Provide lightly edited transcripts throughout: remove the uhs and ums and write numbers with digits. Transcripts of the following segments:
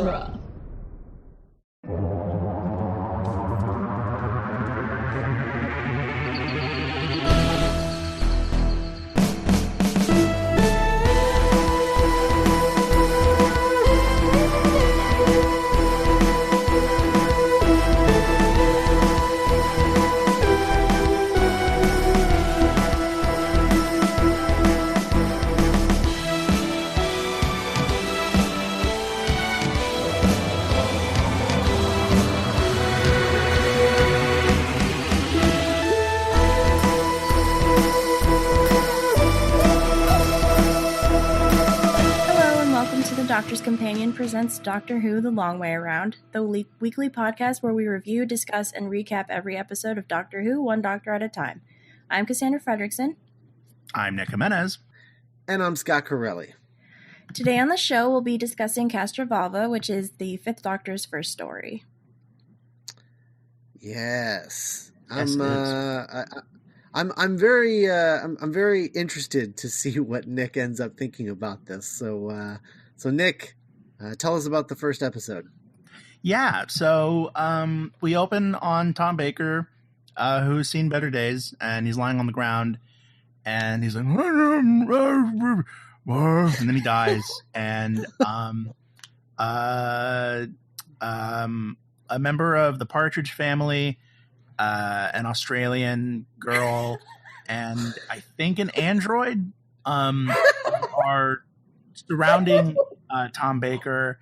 genre. Doctor's Companion presents Doctor Who The Long Way Around, the weekly podcast where we review, discuss, and recap every episode of Doctor Who, one doctor at a time. I'm Cassandra Fredrickson. I'm Nick Jimenez. And I'm Scott Corelli. Today on the show, we'll be discussing Castrovalva, which is the Fifth Doctor's first story. Yes. I'm very interested to see what Nick ends up thinking about this. So Nick, tell us about the first episode. Yeah, so we open on Tom Baker, who's seen better days, and he's lying on the ground, and he's like, and then he dies, and a member of the Partridge Family, an Australian girl, and I think an android are surrounding Tom Baker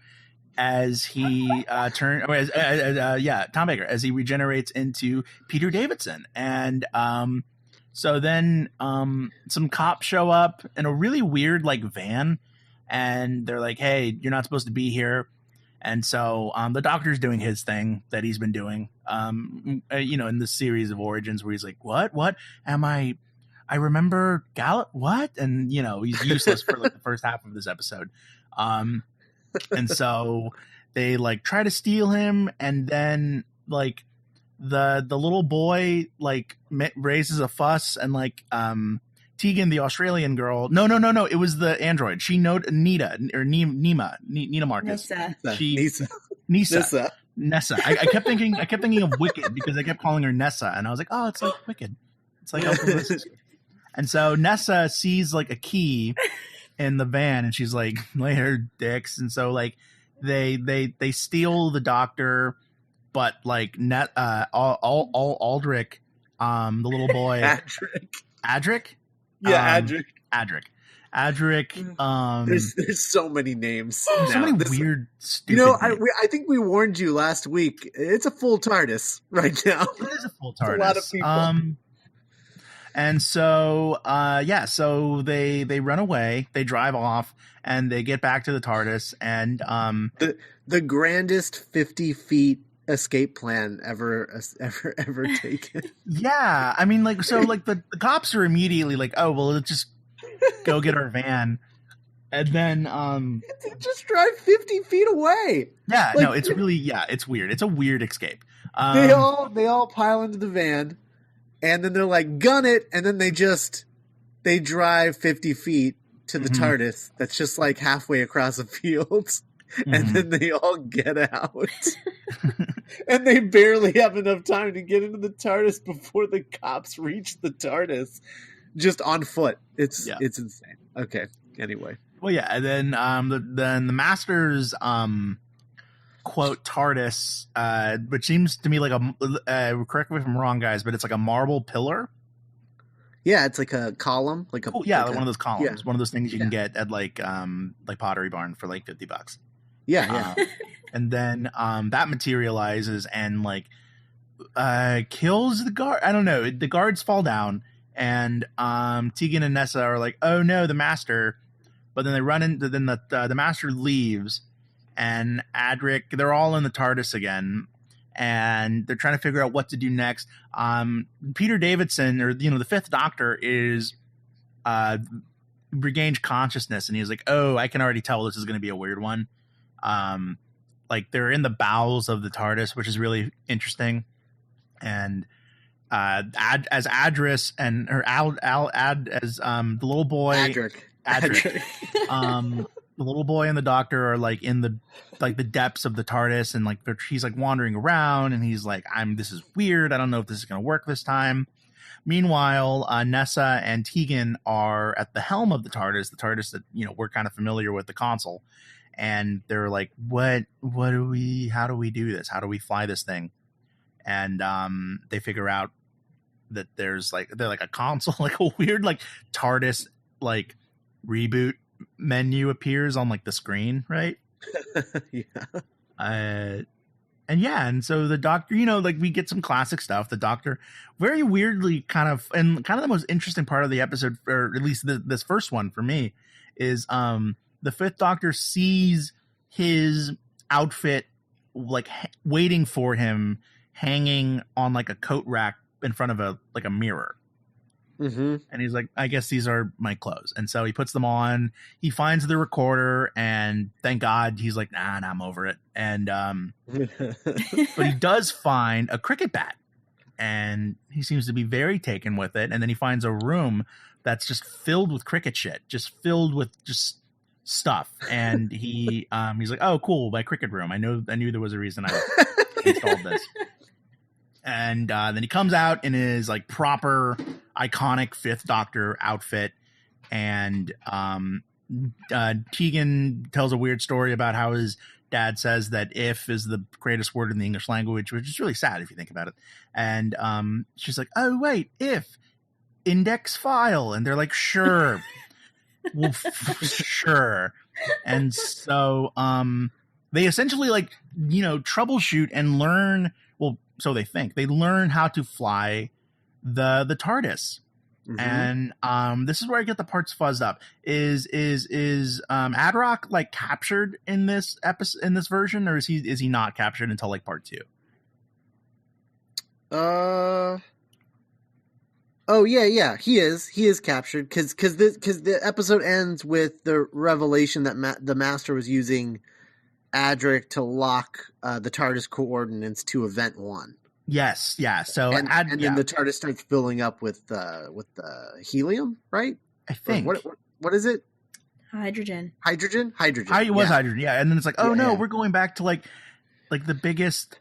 as he Tom Baker as he regenerates into Peter Davidson, and so then some cops show up in a really weird van, and they're like, "Hey, you're not supposed to be here." And so the Doctor's doing his thing that he's been doing, in this series of origins where he's like, "What am I? I remember what?" And he's useless for the first half of this episode. And so they try to steal him, and then the little boy raises a fuss, and Tegan, the Australian girl. No, it was the android. She know Nita or Nina Marcus. Nessa. I kept thinking of Wicked because I kept calling her Nessa, and I was like, oh, it's like Wicked. It's like And so Nessa sees a key in the van, and she's like, later dicks. And so they steal the Doctor, but Aldrich, the little boy, Adric. Yeah, Adric. There's so many names. So many weird, stupid names. I think we warned you last week. It's a full TARDIS right now. It is a full TARDIS. A lot of people. And so, so they run away, they drive off, and they get back to the TARDIS, and the grandest 50 feet escape plan ever taken. Yeah, I mean, the cops are immediately like, oh, well, let's just go get our van, and then they just drive 50 feet away. Yeah, no, it's really it's weird. It's a weird escape. They all pile into the van. And then they're like, gun it, and then they drive 50 feet to the TARDIS that's just halfway across the fields, and then they all get out. And they barely have enough time to get into the TARDIS before the cops reach the TARDIS, just on foot. It's insane. Okay, anyway. Well, yeah, and then the Master's quote TARDIS, which seems to me like correct me if I'm wrong, guys, but it's like a marble pillar. Yeah, it's like a column, one of those columns, one of those things you can get at Pottery Barn for $50. Yeah. And then that materializes and kills the guard. I don't know. The guards fall down, and Tegan and Nyssa are like, "Oh no, the Master!" But then they run into the Master leaves. And Adric, they're all in the TARDIS again, and they're trying to figure out what to do next. Peter Davidson, or the Fifth Doctor, is regained consciousness, and he's like, "Oh, I can already tell this is going to be a weird one." They're in the bowels of the TARDIS, which is really interesting. And as Adris and the little boy Adric. the little boy and the doctor are like in the depths of the TARDIS, and like he's like wandering around, and he's like, this is weird. I don't know if this is going to work this time. Meanwhile, Nessa and Tegan are at the helm of the TARDIS that, we're kind of familiar with, the console. And they're like, how do we do this? How do we fly this thing? And they figure out that they're like a console, like a weird like TARDIS like reboot menu appears on like the screen, right? Yeah. And so the doctor, like we get some classic stuff. The doctor very weirdly kind of the most interesting part of the episode, or at least this first one for me, is the Fifth Doctor sees his outfit like waiting for him, hanging on like a coat rack in front of a mirror. Mm-hmm. And he's like, I guess these are my clothes. And so he puts them on. He finds the recorder, and thank God he's like, nah, I'm over it. And but he does find a cricket bat, and he seems to be very taken with it. And then he finds a room that's just filled with cricket shit, just filled with just stuff. And he's like, oh, cool, my cricket room. I knew there was a reason I installed this. And then he comes out in his like proper iconic Fifth Doctor outfit, and Tegan tells a weird story about how his dad says that "if" is the greatest word in the English language, which is really sad if you think about it. And she's like, "Oh wait, if index file," and they're like, "Sure, well, sure." And so they essentially like troubleshoot and learn. Well, so they think they learn how to fly the TARDIS. Mm-hmm. And this is where I get the parts fuzzed up. Is Adroc like captured in this episode, in this version, or is he not captured until like part 2? Oh yeah, he is captured because the episode ends with the revelation that the Master was using Adric to lock the TARDIS coordinates to Event 1. Yes, yeah. So then the TARDIS starts filling up with helium, right? I think. What is it? Hydrogen. Hydrogen. It was hydrogen. Yeah, and then it's like, we're going back to like the biggest.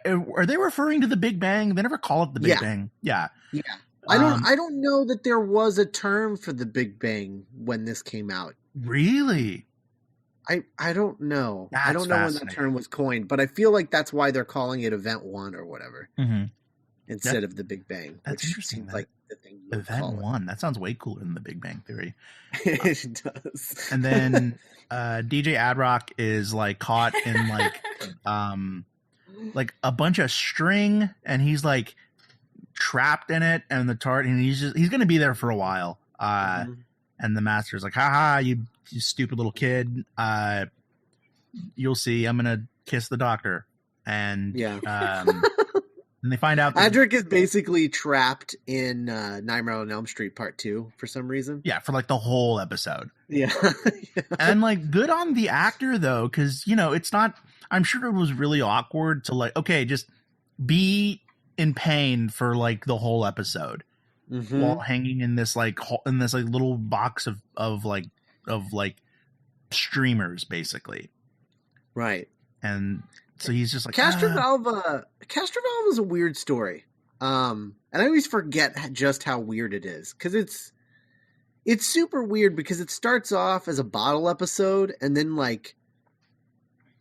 Are they referring to the Big Bang? They never call it the Big Bang. Yeah. Yeah. I don't know that there was a term for the Big Bang when this came out. Really? I don't know. That's I don't know when that term was coined, but I feel like that's why they're calling it Event 1 or whatever instead of the Big Bang. That's interesting. Like the thing Event 1. That sounds way cooler than the Big Bang Theory. It does. And then DJ Adroc is like caught in like a bunch of string, and he's like trapped in it, and and he's going to be there for a while. And the Master's like, haha, you stupid little kid. You'll see. I'm going to kiss the Doctor. And and they find out that Adric is basically trapped in Nightmare on Elm Street Part 2 for some reason. Yeah, for like the whole episode. Yeah. And like good on the actor though, because it's not, I'm sure it was really awkward to like, okay, just be in pain for like the whole episode while hanging in this like little box of streamers basically. Right. And so he's just like Castrovalva is a weird story. And I always forget just how weird it is, because it's super weird, because it starts off as a bottle episode, and then like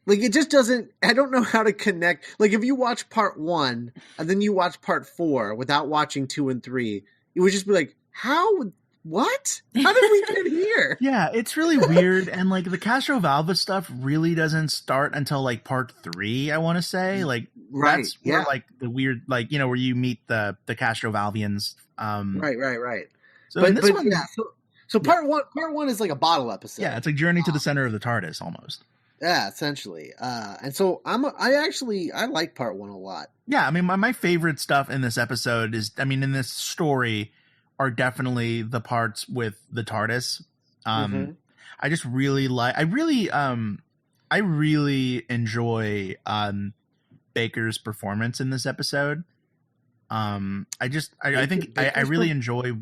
it just doesn't, I don't know how to connect. Like if you watch part 1 and then you watch part 4 without watching 2 and 3, it would just be like, what? How did we get here? Yeah, it's really weird. And like the Castrovalva stuff really doesn't start until like part 3, I want to say. Like that's where like the weird, like, where you meet the Castrovalvians. Right. So this one, so part one is like a bottle episode. Yeah, it's like Journey to the Center of the TARDIS almost. Yeah, essentially. And so I like part 1 a lot. Yeah, I mean, my favorite stuff in this episode is, in this story are definitely the parts with the TARDIS. I just really I really enjoy Baker's performance in this episode. I think I really enjoy,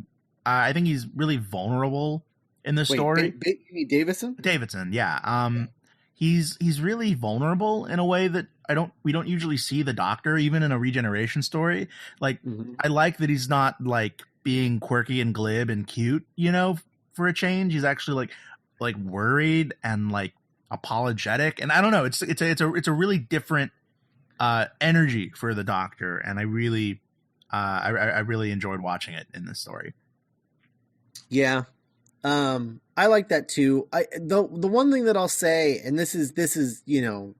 I think he's really vulnerable in the story. Davison? Davidson, yeah. He's really vulnerable in a way that we don't usually see the Doctor, even in a regeneration story. Like, I like that he's not like being quirky and glib and cute, for a change. He's actually like worried and like apologetic, and I don't know. It's a really different energy for the Doctor, and I really enjoyed watching it in this story. Yeah. I like that too. The one thing that I'll say, and this is the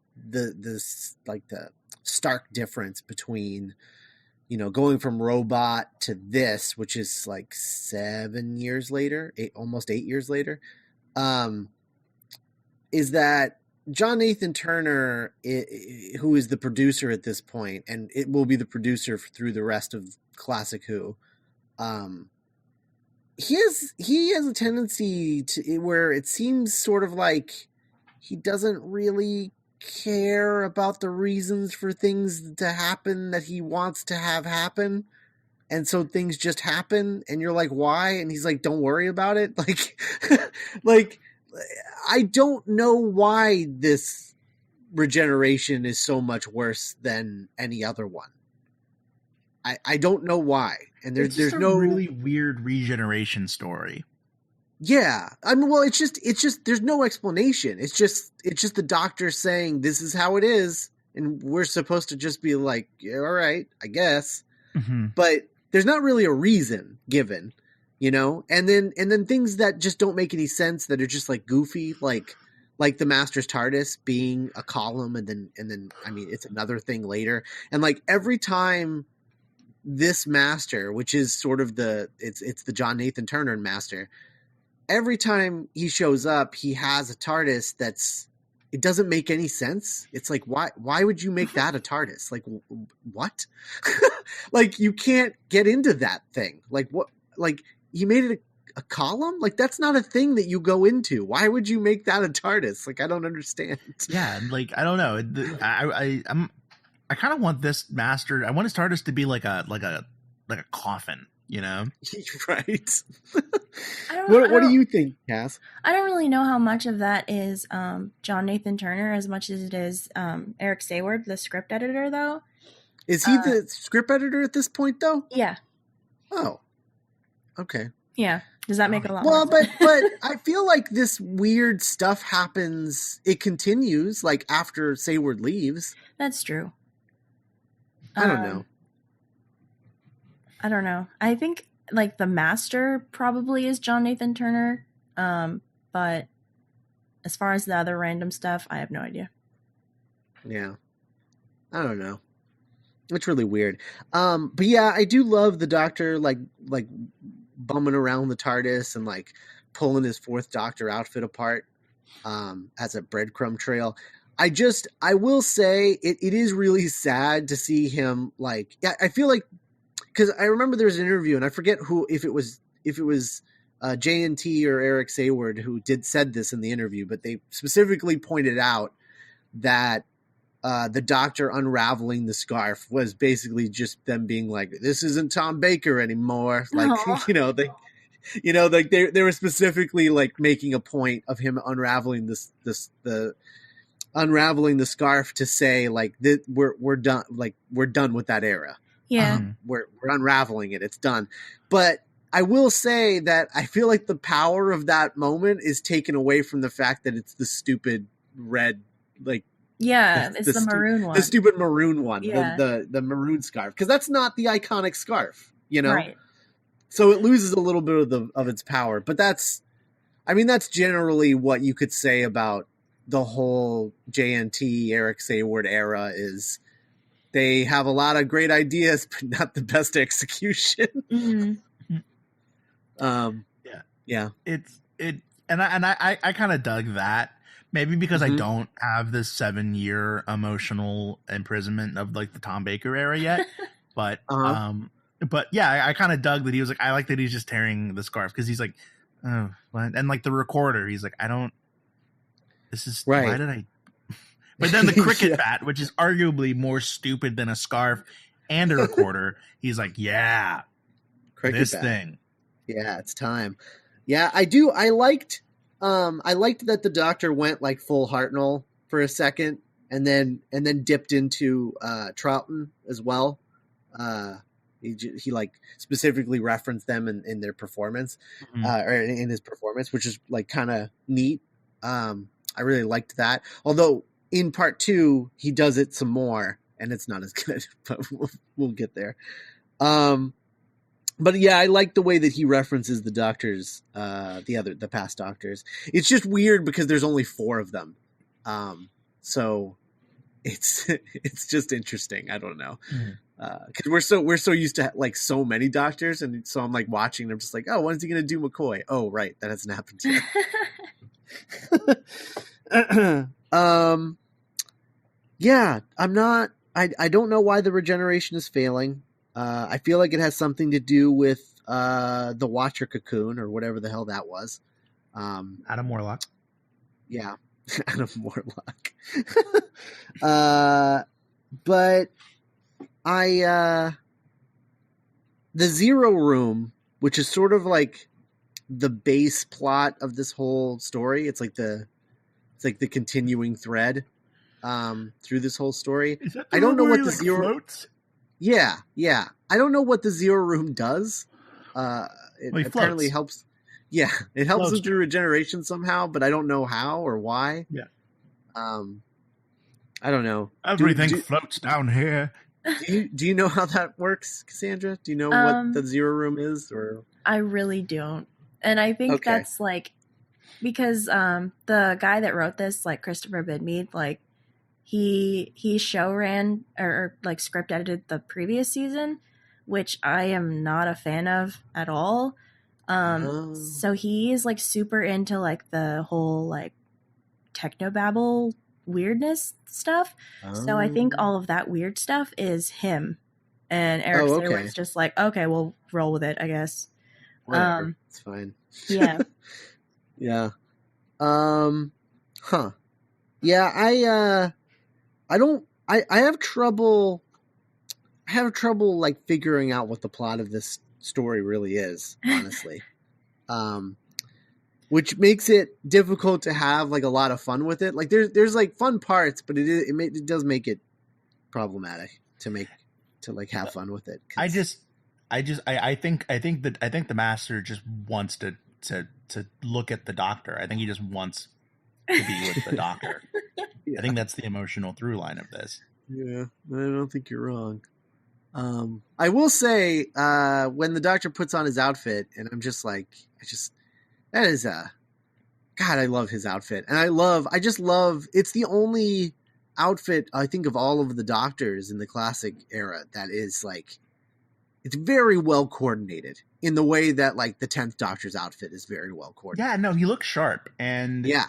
stark difference between going from robot to this, which is like 7 years later, almost 8 years later, is that John Nathan Turner, who is the producer at this point, and it will be the producer through the rest of Classic Who, he has a tendency to where it seems sort of like he doesn't really care about the reasons for things to happen that he wants to have happen. And so things just happen and you're like, why? And he's like, don't worry about it. Like, I don't know why this regeneration is so much worse than any other one. I don't know why. And there's no really weird regeneration story. Yeah. I mean, well, it's just there's no explanation. It's just the Doctor saying this is how it is, and we're supposed to just be like, yeah, all right, I guess. Mm-hmm. But there's not really a reason given, and then things that just don't make any sense, that are just like goofy, like the Master's TARDIS being a column, and then I mean, it's another thing later. And like every time this Master, which is sort of it's the John Nathan Turner Master, every time he shows up, he has a TARDIS it doesn't make any sense. It's like, why would you make that a TARDIS? Like, what? Like, you can't get into that thing. Like, what? Like, he made it a column? Like, that's not a thing that you go into. Why would you make that a TARDIS? Like, I don't understand. Yeah, like, I don't know. I kind of want this Master. I want his TARDIS to be like a coffin, Right. What do you think, Cass? I don't really know how much of that is John Nathan Turner as much as it is Eric Sayward, the script editor, though. Is he the script editor at this point, though? Yeah. Oh. Okay. Yeah. Does that make a lot more sense? but I feel like this weird stuff happens. It continues, like, after Sayward leaves. That's true. I don't know. I don't know. I think like the Master probably is John Nathan Turner. But as far as the other random stuff, I have no idea. Yeah. I don't know. It's really weird. But yeah, I do love the Doctor like bumming around the TARDIS and like pulling his fourth Doctor outfit apart as a breadcrumb trail. I will say it is really sad to see him like, yeah, I feel like, because I remember there was an interview and I forget if it was JNT or Eric Sayward who said this in the interview, but they specifically pointed out that the Doctor unraveling the scarf was basically just them being like, this isn't Tom Baker anymore. Like, like they were specifically like making a point of him unraveling unraveling the scarf to say like we're done, like we're done with that era. Yeah. We're unraveling it. It's done. But I will say that I feel like the power of that moment is taken away from the fact that it's the stupid red, like, yeah, it's the maroon one. The stupid maroon one. Yeah. The maroon scarf. Because that's not the iconic scarf, Right. So it loses a little bit of its power. But that's generally what you could say about the whole JNT, Eric Sayward era is they have a lot of great ideas, but not the best execution. Mm-hmm. Yeah. I kind of dug that. Maybe because I don't have this 7-year emotional imprisonment of like the Tom Baker era yet, but yeah, I kind of dug that he was like, I like that he's just tearing the scarf because he's like, oh, what? And like the recorder, he's like, this is right. Why did I? But then the cricket bat, which is arguably more stupid than a scarf and a recorder, he's like, yeah, cricket this bat. Thing. Yeah, it's time. Yeah, I do. I liked that the Doctor went like full Hartnell for a second, and then dipped into Troughton as well. He like specifically referenced them in their performance, or in his performance, which is like kind of neat. I really liked that. Although in part 2 he does it some more, and it's not as good, but we'll get there. But yeah, I like the way that he references the Doctors, the past Doctors. It's just weird because there's only 4 of them, so it's just interesting. I don't know, because we're so used to like so many Doctors, and so I'm like watching. And I'm just like, oh, when is he gonna do McCoy? Oh, right, that hasn't happened yet. Yeah, I'm not. I don't know why the regeneration is failing. I feel like it has something to do with the Watcher cocoon or whatever the hell that was. Adam Warlock. Yeah, Adam Warlock. But the Zero Room, which is sort of like the base plot of this whole story. It's like the continuing thread through this whole story. I don't know what the Zero floats? Yeah. I don't know what the Zero Room does. It apparently helps. Yeah, it helps him through regeneration somehow, but I don't know how or why. Yeah. I don't know. Everything floats down here. Do you know how that works, Cassandra? Do you know what the Zero Room is? Or I really don't. And I think that's like because the guy that wrote this, like Christopher Bidmead, like he show ran or like script edited the previous season, which I am not a fan of at all. So he is like super into like the whole like technobabble weirdness stuff. So I think all of that weird stuff is him. And Eric Sayward's just like, okay, we'll roll with it, I guess. Whatever. It's fine. Yeah. Yeah. Huh. Yeah, I have trouble like figuring out what the plot of this story really is, honestly. Which makes it difficult to have like a lot of fun with it. Like there's like fun parts, but it does make it problematic to like have fun with it. I think the Master just wants to look at the Doctor. I think he just wants to be with the Doctor. Yeah. I think that's the emotional through line of this. Yeah, I don't think you're wrong. I will say, when the Doctor puts on his outfit, and I'm just like, that is God, I love his outfit. And I just love, it's the only outfit, I think, of all of the Doctors in the classic era that is like, it's very well coordinated in the way that like the 10th Doctor's outfit is very well coordinated. Yeah, no, he looks sharp. And yeah,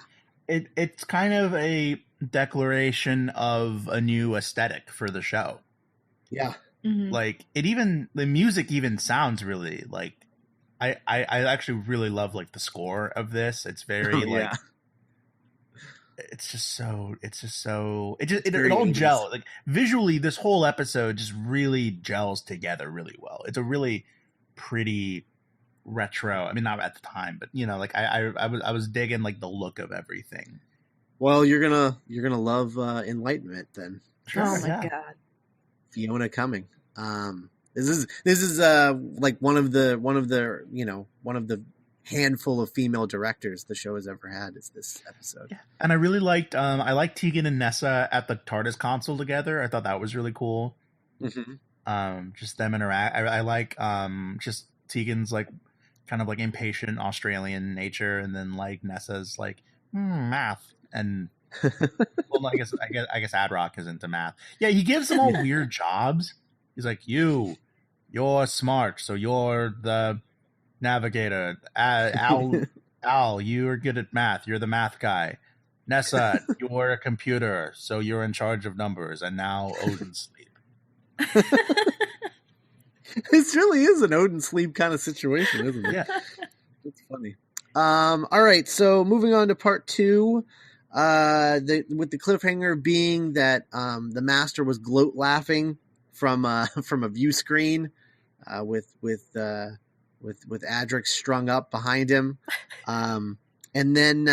it's kind of a declaration of a new aesthetic for the show. Yeah. Mm-hmm. Like the music even sounds really like, I actually really love like the score of this. It's very like, it all gels. Like visually, this whole episode just really gels together really well. It's a really pretty retro. I mean, not at the time, but you know, like I was digging like the look of everything. Well, you're gonna love Enlightenment then. Sure, oh my god, Fiona Cumming. This is like one of the handful of female directors the show has ever had is this episode. Yeah. And I really liked Tegan and Nyssa at the TARDIS console together. I thought that was really cool. Mm-hmm. Just them interact. I like just Tegan's like kind of like impatient Australian nature, and then like Nessa's like math and well, I guess Adroc is into math. Yeah, he gives them all weird jobs. He's like, you're smart, so you're the navigator. Al, you're good at math. You're the math guy. Nessa, you're a computer, so you're in charge of numbers. And now Odin sleep. This really is an Odin sleep kind of situation, isn't it? Yeah, it's funny. All right, so moving on to part 2. With the cliffhanger being that the Master was gloat laughing from a view screen with with Adric strung up behind him. And then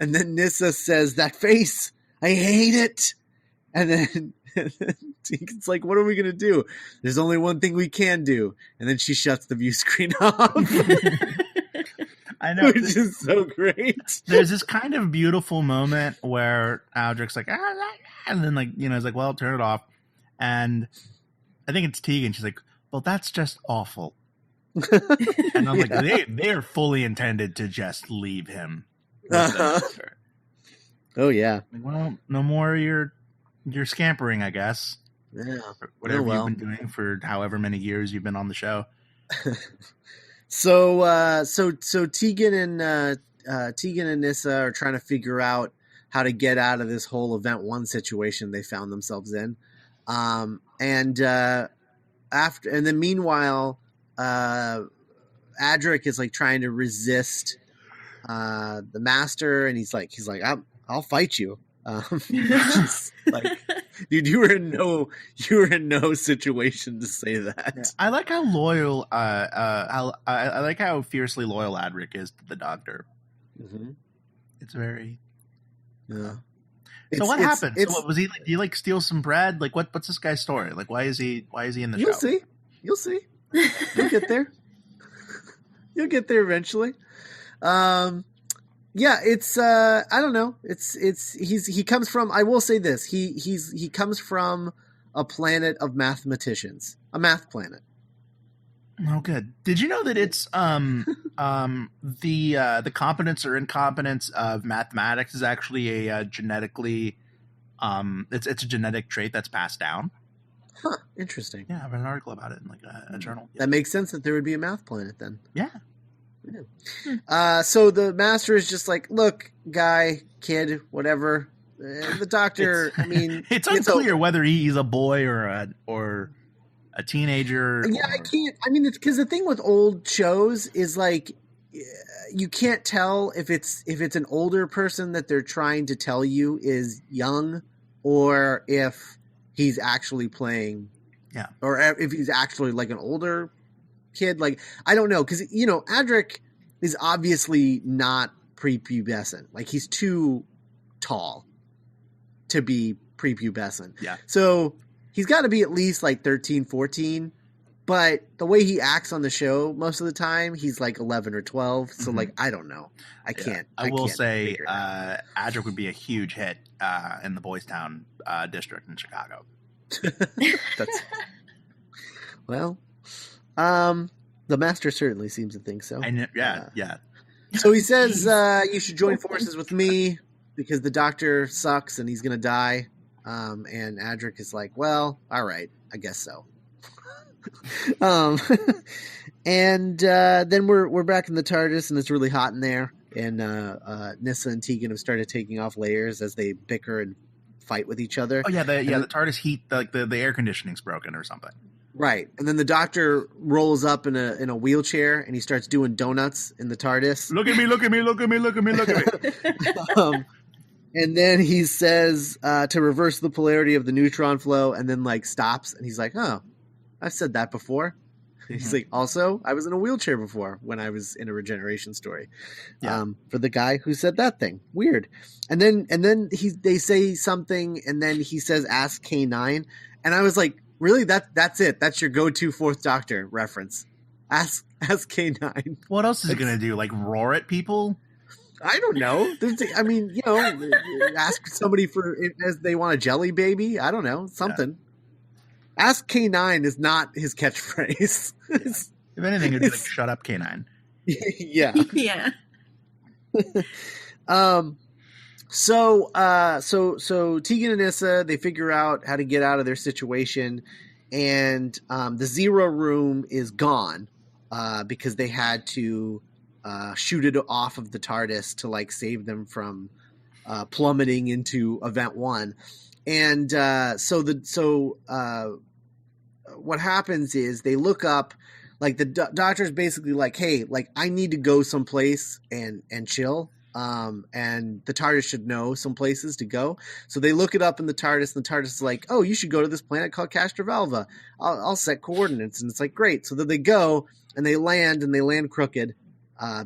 Nyssa says, "That face, I hate it." And then Tegan's like, "What are we gonna do? There's only one thing we can do." And then she shuts the view screen off. I know, which is so great. There's this kind of beautiful moment where Adric's like, and then like, you know, he's like, "Well, turn it off." And I think it's Tegan. She's like, "Well, that's just awful." And I'm like, they are fully intended to just leave him. Oh yeah. Like, well, no more you're scampering, I guess. Yeah. Whatever you've been doing for however many years you've been on the show. So Tegan and Nyssa are trying to figure out how to get out of this whole Event 1 situation they found themselves in. And then meanwhile, Adric is like trying to resist the Master, and he's like, I'll fight you. Like, dude, you were in no situation to say that. Yeah. I like how loyal, I like how fiercely loyal Adric is to the Doctor. Mm-hmm. It's very. Yeah. So what happened? So what was he like? Do you like steal some bread? Like what's this guy's story? Like why is he in the show? You'll see. You'll get there. You'll get there eventually. Yeah, it's I don't know. He comes from, I will say this. He comes from a planet of mathematicians. A math planet. Oh, good. Did you know that it's the competence or incompetence of mathematics is actually a genetically it's a genetic trait that's passed down? Huh, interesting. Yeah, I read an article about it in like a journal. That makes sense that there would be a math planet then. Yeah. So the Master is just like, "Look, guy, kid, whatever." The Doctor, it's unclear whether he's a boy or a teenager. Yeah, I can't. It's because the thing with old shows is like you can't tell if it's an older person that they're trying to tell you is young, or if he's actually playing, or if he's actually like an older kid. Like, I don't know, because Adric is obviously not prepubescent. Like, he's too tall to be prepubescent. Yeah. So he's got to be at least like 13, 14. But the way he acts on the show most of the time, he's like 11 or 12. So like, I don't know. I can't. I will say Adric would be a huge hit in the Boys Town district in Chicago. That's well. The Master certainly seems to think so. Yeah. So he says, "You should join forces with me because the Doctor sucks and he's going to die." And Adric is like, "Well, all right, I guess so." And then we're back in the TARDIS, and it's really hot in there. And Nyssa and Tegan have started taking off layers as they bicker and fight with each other. Oh yeah, the TARDIS heat, like the air conditioning's broken or something. Right. And then the Doctor rolls up in a wheelchair and he starts doing donuts in the TARDIS. Look at me, look at me, look at me, look at me, look at me. And then he says to reverse the polarity of the neutron flow, and then like stops, and he's like, "Oh, I've said that before." Mm-hmm. He's like, "Also, I was in a wheelchair before when I was in a regeneration story." Yeah. For the guy who said that thing. Weird. And then they say something, and then he says, "Ask K9." And I was like, really? That's it? That's your go-to Fourth Doctor reference? Ask K9. What else is he going to do? Like roar at people? I don't know. Ask somebody as they want a jelly baby. I don't know. Something. Yeah. Ask K9 is not his catchphrase. Yeah. If anything, it'd be like, "Shut up, K9." Yeah. Yeah. So Tegan and Nyssa, they figure out how to get out of their situation, and the Zero Room is gone because they had to shoot it off of the TARDIS to like save them from plummeting into Event 1. And so what happens is they look up, like the Doctor's basically like, "Hey, like I need to go someplace and chill. and the TARDIS should know some places to go. So they look it up in the TARDIS, and the TARDIS is like, oh, you should go to this planet called Castrovalva. I'll set coordinates. And it's like, great. So then they go, and they land crooked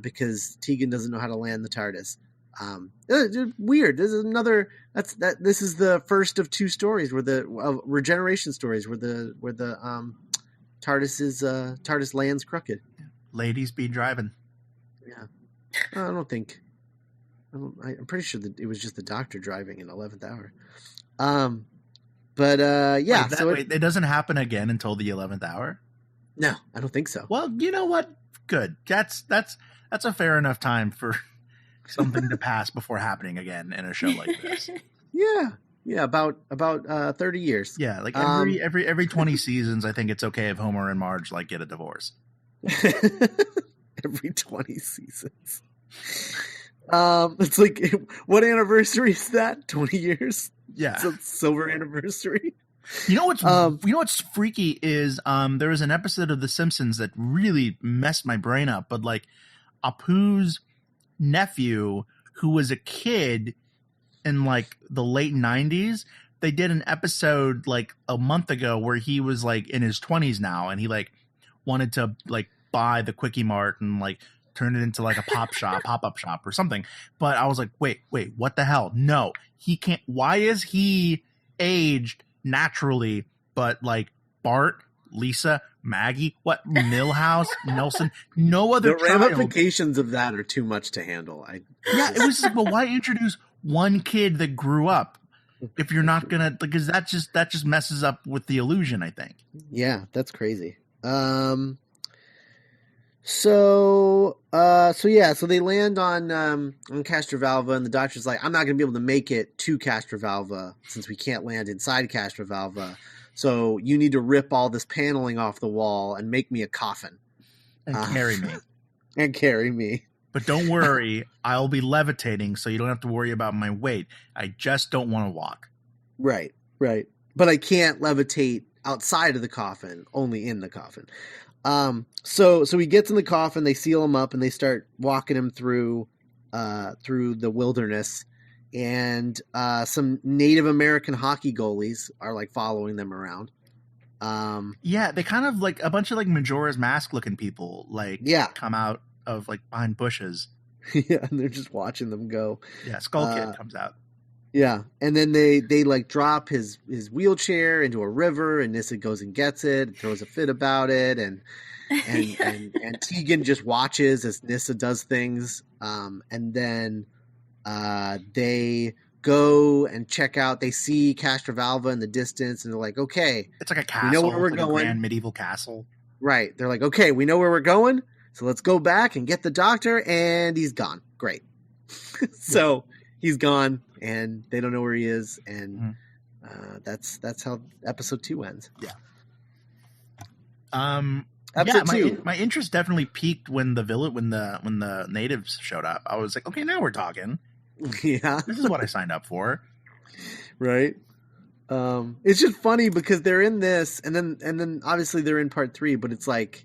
because Tegan doesn't know how to land the TARDIS. Weird. This is the first of two stories where the regeneration stories where the TARDIS lands crooked. Ladies be driving. Yeah. I'm pretty sure that it was just the Doctor driving in 11th Hour. Yeah. It doesn't happen again until the 11th hour? No, I don't think so. Well, you know what? Good. That's a fair enough time for something to pass before happening again in a show like this. Yeah. Yeah, about 30 years. Yeah, like every 20 seasons, I think it's okay if Homer and Marge like get a divorce. Every 20 seasons. It's like, what anniversary is that? 20 years? Yeah. It's a silver anniversary. You know what's freaky is there was an episode of The Simpsons that really messed my brain up, but like Apu's nephew, who was a kid in like the late 90s, they did an episode like a month ago where he was like in his 20s now, and he like wanted to like buy the Quickie Mart and like turn it into like a pop-up shop or something. But I was like, wait, what the hell? No, he can't. Why is he aged naturally, but like Bart, Lisa, Maggie, what, Milhouse, Nelson, no other The ramifications of that are too much to handle. It was like, well, why introduce one kid that grew up if you're not gonna, because that just messes up with the illusion, I think. Yeah, that's crazy. So they land on Castrovalva, and the Doctor's like, I'm not going to be able to make it to Castrovalva since we can't land inside Castrovalva. So you need to rip all this paneling off the wall and make me a coffin. And carry me. And carry me. But don't worry, I'll be levitating, so you don't have to worry about my weight. I just don't want to walk. Right. But I can't levitate outside of the coffin, only in the coffin. So he gets in the coffin, they seal him up, and they start walking him through the wilderness, and some Native American hockey goalies are like following them around. They kind of like a bunch of like Majora's Mask looking people come out of like behind bushes. Yeah, and they're just watching them go. Yeah, Skull Kid comes out. Yeah, and then they like drop his wheelchair into a river, and Nyssa goes and gets it, and throws a fit about it, and Tegan just watches as Nyssa does things, and then they go and check out. They see Castrovalva in the distance, and they're like, "Okay, it's like a castle. We know where we're going. A grand medieval castle." Right? They're like, "Okay, we know where we're going, so let's go back and get the Doctor." And he's gone. Great. So he's gone. And they don't know where he is, and that's how episode 2 ends. Yeah. Episode 2. My interest definitely peaked when the natives showed up. I was like, okay, now we're talking. Yeah, this is what I signed up for. Right. It's just funny because they're in this, and then obviously they're in part 3, but it's like,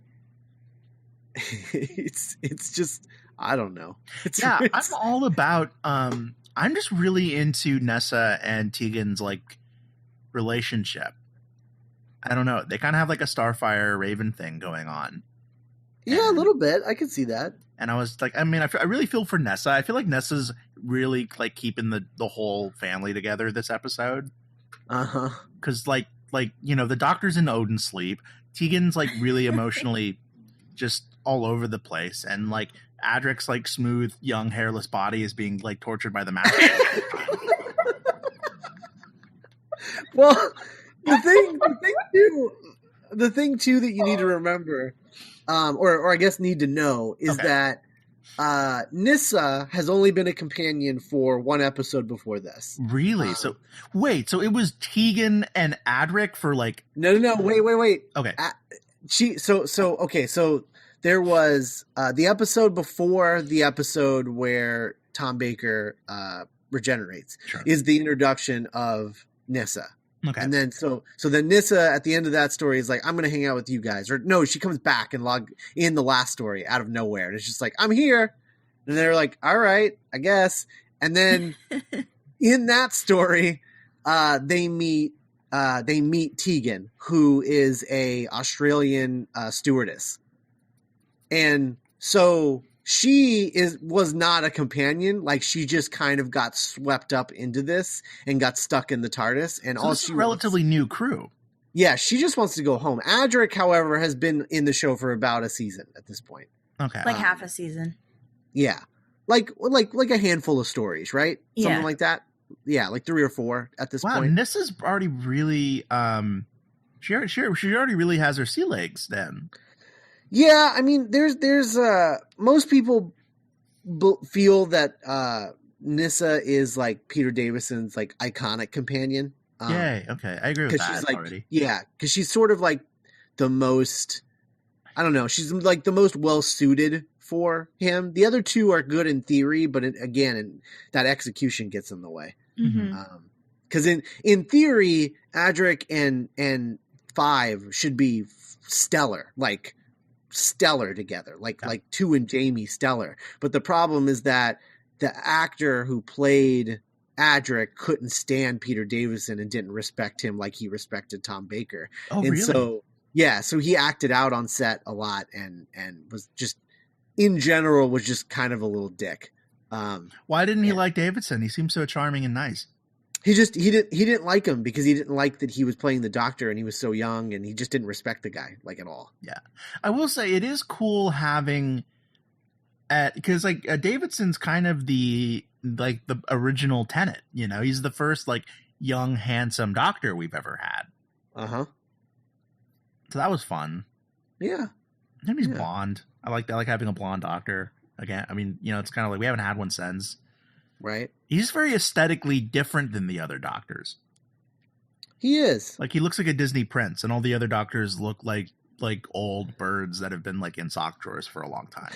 it's just, I don't know. I'm all about. I'm just really into Nyssa and Tegan's like relationship. I don't know. They kind of have like a Starfire Raven thing going on. Yeah, a little bit. I can see that. And I was like, I mean, I really feel for Nyssa. I feel like Nessa's really like keeping the whole family together this episode. Because like the Doctor's in Odin's sleep. Tegan's like really emotionally just all over the place, and like Adric's like smooth, young, hairless body is being like tortured by the master. Well, the thing too that you need to remember, or I guess need to know, is that Nyssa has only been a companion for one episode before this. Really? So it was Tegan and Adric for like no, wait. Okay. So there was the episode before the episode where Tom Baker regenerates is the introduction of Nyssa. Okay. And then so then Nyssa at the end of that story is like, I'm going to hang out with you guys. Or no, she comes back and log in the last story out of nowhere. And it's just like, I'm here. And they're like, all right, I guess. And then in that story, they meet Tegan, who is a Australian stewardess. And so she was not a companion. Like, she just kind of got swept up into this and got stuck in the TARDIS. And so this is a relatively new crew. Yeah, she just wants to go home. Adric, however, has been in the show for about a season at this point. Okay. Like half a season. Yeah. Like a handful of stories, right? Yeah. Something like that. Yeah, like 3 or 4 at this point. Nyssa's already really she already really has her sea legs then. Yeah, I mean, there's most people feel that Nyssa is like Peter Davison's like iconic companion. Yay, okay, I agree with that she's like, already. Yeah, because she's sort of like the most, I don't know, she's like the most well suited for him. The other 2 are good in theory, but that execution gets in the way. Because in theory, Adric and 5 should be stellar together, like 2 and Jamie stellar. But the problem is that the actor who played Adric couldn't stand Peter Davison and didn't respect him like he respected Tom Baker. Oh, and really? So he acted out on set a lot and was just, in general, was just kind of a little dick. Why didn't he like Davidson? He seems so charming and nice. He didn't like him because he didn't like that he was playing the Doctor and he was so young, and he just didn't respect the guy like at all. Yeah, I will say it is cool having, because like Davidson's kind of the original Tenet. You know, he's the first like young handsome Doctor we've ever had. So that was fun. Yeah, and he's blonde. I like having a blonde Doctor again. I mean, you know, it's kind of like we haven't had one since. Right. He's very aesthetically different than the other Doctors. He is. Like, he looks like a Disney prince, and all the other Doctors look like old birds that have been like in sock drawers for a long time.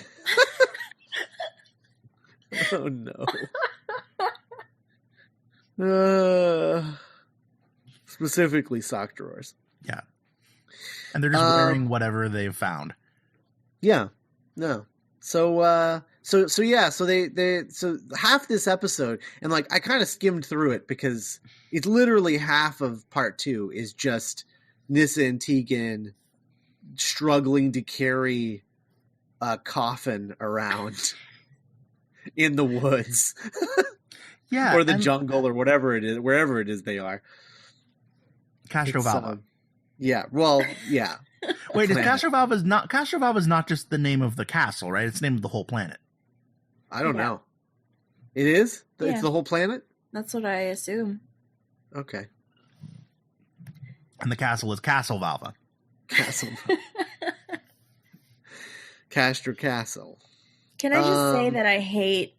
Oh no. Specifically sock drawers. Yeah. And they're just wearing whatever they've found. Yeah. No. So half this episode, and like I kind of skimmed through it because it's literally half of part 2 is just Nyssa and Tegan struggling to carry a coffin around in the woods. Yeah. Or the jungle or whatever it is, wherever it is they are. Castrovalva. Yeah. Well, yeah. Wait, Castrovalva's not just the name of the castle, right? It's the name of the whole planet. I don't know. It is? Yeah. It's the whole planet? That's what I assume. Okay. And the castle is Castrovalva. Castro Castle. Can I just say that I hate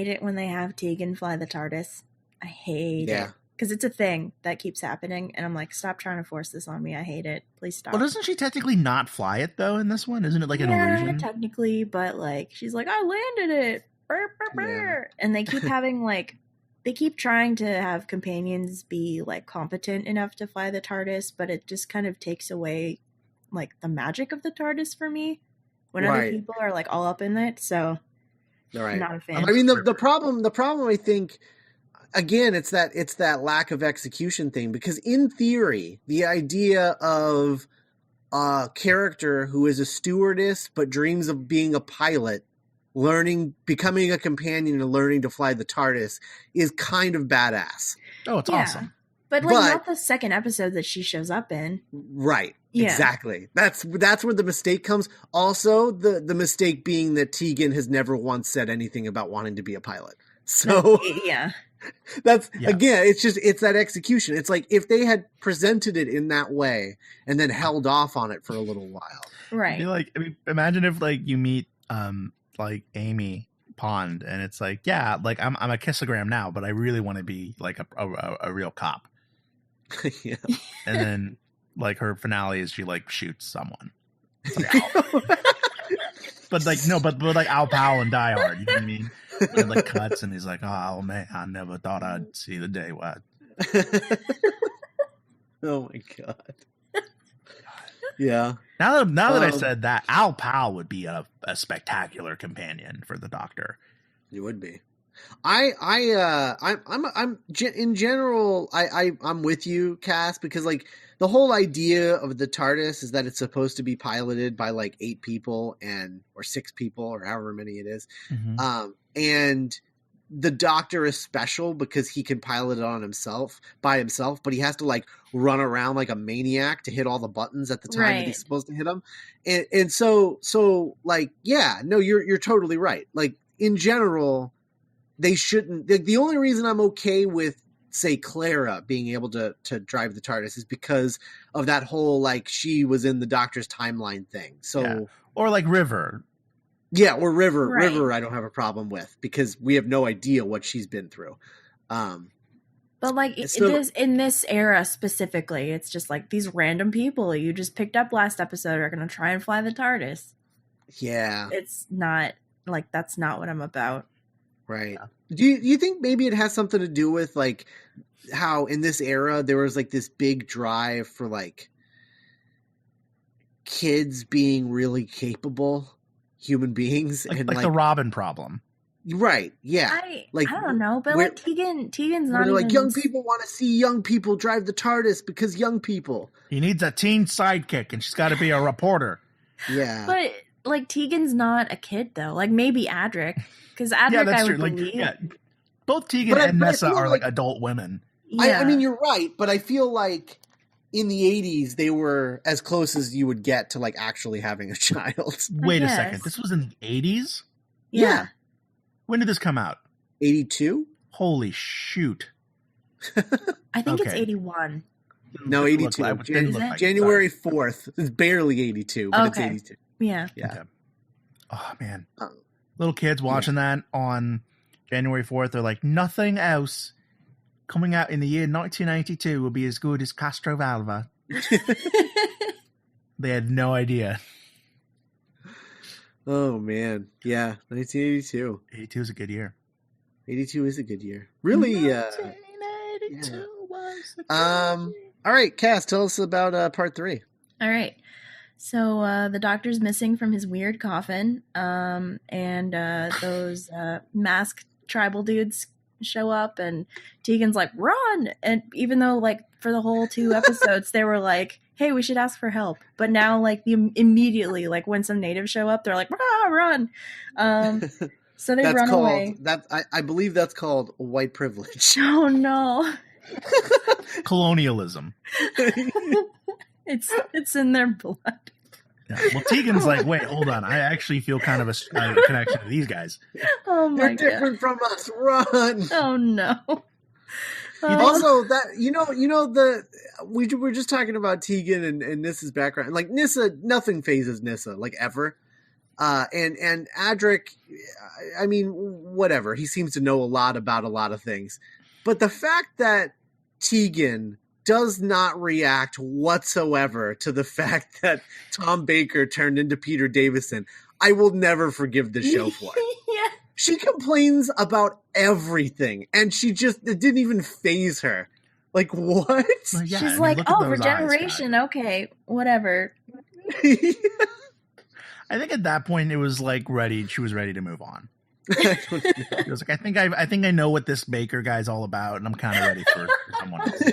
it when they have Tegan fly the TARDIS. I hate it. Because it's a thing that keeps happening, and I'm like, stop trying to force this on me. I hate it. Please stop. Well, doesn't she technically not fly it, though, in this one? Isn't it like an illusion? Technically, but like, she's like, I landed it. Burr, burr, burr. Yeah. And they keep having they keep trying to have companions be like competent enough to fly the TARDIS, but it just kind of takes away like the magic of the TARDIS for me when other people are like all up in it. So I'm not a fan. I mean, the problem I think, again, it's that lack of execution thing, because in theory, the idea of a character who is a stewardess but dreams of being a pilot, becoming a companion and learning to fly the TARDIS is kind of badass. Oh, it's awesome. But not the second episode that she shows up in. Right. Yeah. Exactly. That's where the mistake comes. Also, the mistake being that Tegan has never once said anything about wanting to be a pilot. So yeah. Again, it's that execution. It's like if they had presented it in that way and then held off on it for a little while. Right. Imagine if you meet like Amy Pond and it's like, yeah, like I'm a kissogram now, but I really want to be like a real cop. Yeah. And then like her finale is she like shoots someone. Like, but like Al Powell and Die Hard, you know what I mean? It like cuts and he's like, oh man, I never thought I'd see the day. What? Oh my god. Yeah. Now that I said that, Al Powell would be a spectacular companion for the Doctor. It would be. I'm in general, I'm with you, Cass, because like the whole idea of the TARDIS is that it's supposed to be piloted by like 8 people or 6 people or however many it is. Mm-hmm. And the Doctor is special because he can pilot it by himself, but he has to like run around like a maniac to hit all the buttons at the time that he's supposed to hit them. And so like, yeah, no, you're totally right. Like in general, they shouldn't. The only reason I'm okay with, say, Clara being able to drive the TARDIS is because of that whole like she was in the Doctor's timeline thing. So or like River. Yeah, or River. Right. River I don't have a problem with because we have no idea what she's been through. But like in this era specifically, it's just like these random people you just picked up last episode are going to try and fly the TARDIS. Yeah. It's not like that's not what I'm about. Right. Do you think maybe it has something to do with like how in this era there was like this big drive for like kids being really capable human beings like and like the Robin problem. Right. Yeah. I don't know, but like Tegan's not even like young people want to see young people drive the TARDIS because young people. He needs a teen sidekick and she's got to be a reporter. Yeah. But like Tegan's not a kid though. Like maybe Adric. Because Adric, that's I would true. believe. Like, both Tegan and Nyssa are like adult women. Yeah. I mean, you're right, but I feel like in the 80s they were as close as you would get to like actually having a child. Wait a second. This was in the 80s? Yeah. When did this come out? 82? Holy shoot. I think it's 81. No, 82. January 4th. It's barely 82, but it's 82. Yeah. Okay. Oh, man. Little kids watching that on January 4th, they're like, nothing else coming out in the year 1992 will be as good as Castrovalva. They had no idea. Oh, man. Yeah, 1982. 82 is a good year. 82 is a good year. Really? 1982 was a good year. All right, Cass, tell us about part 3. All right. So the Doctor's missing from his weird coffin, and those masked tribal dudes show up, and Tegan's like, run! And even though, like, for the whole 2 episodes, they were like, hey, we should ask for help. But now, like, immediately, like, when some natives show up, they're like, run! So they run away. I believe that's called white privilege. Oh, no. Colonialism. It's in their blood. Yeah. Well, Tegan's like, wait, hold on. I actually feel kind of a connection to these guys. Oh my God. They're different from us. Run. Oh no. Also, that we were just talking about Tegan and Nyssa's background. Like Nyssa, nothing phases Nyssa, like ever. And Adric, I mean, whatever. He seems to know a lot about a lot of things. But the fact that Tegan does not react whatsoever to the fact that Tom Baker turned into Peter Davison, I will never forgive the show for it. Yeah. She complains about everything, and it didn't even faze her. Like, what? Well, yeah, she's like, regeneration, okay, whatever. I think at that point it was like she was ready to move on. It was like, I think I know what this Baker guy's all about, and I'm kind of ready for someone else.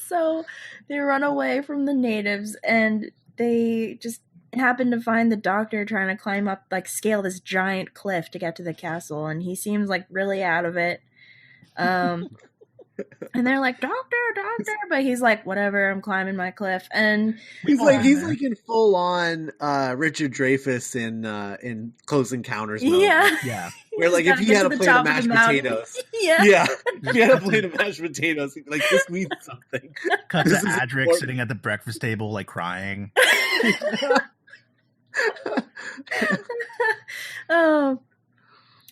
So they run away from the natives, and they just happen to find the Doctor trying to climb up, like scale this giant cliff to get to the castle, and he seems like really out of it. And they're like, Doctor, but he's like, whatever, I'm climbing my cliff. And he's like in full on Richard Dreyfuss in Close Encounters mode. Yeah. Where like if he had a plate of mashed potatoes. Yeah. If he had a plate of mashed potatoes, like this means something. Cut to Adric sitting at the breakfast table, like crying. Oh.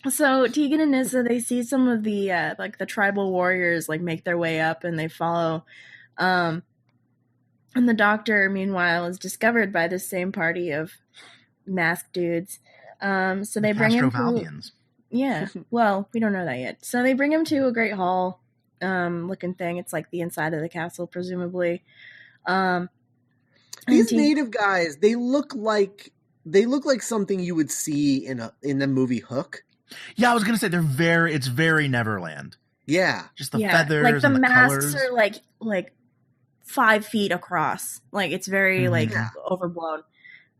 So Tegan and Nyssa, they see some of the like the tribal warriors like make their way up, and they follow. And the Doctor, meanwhile, is discovered by this same party of masked dudes. So they bring him to, yeah. Well, we don't know that yet. So they bring him to a great hall looking thing. It's like the inside of the castle, presumably. These native guys, they look like they look like something you would see in the movie Hook. Yeah, I was gonna say it's very Neverland. Yeah, just the feathers, like the and the masks colors are like 5 feet across. Like it's very like overblown.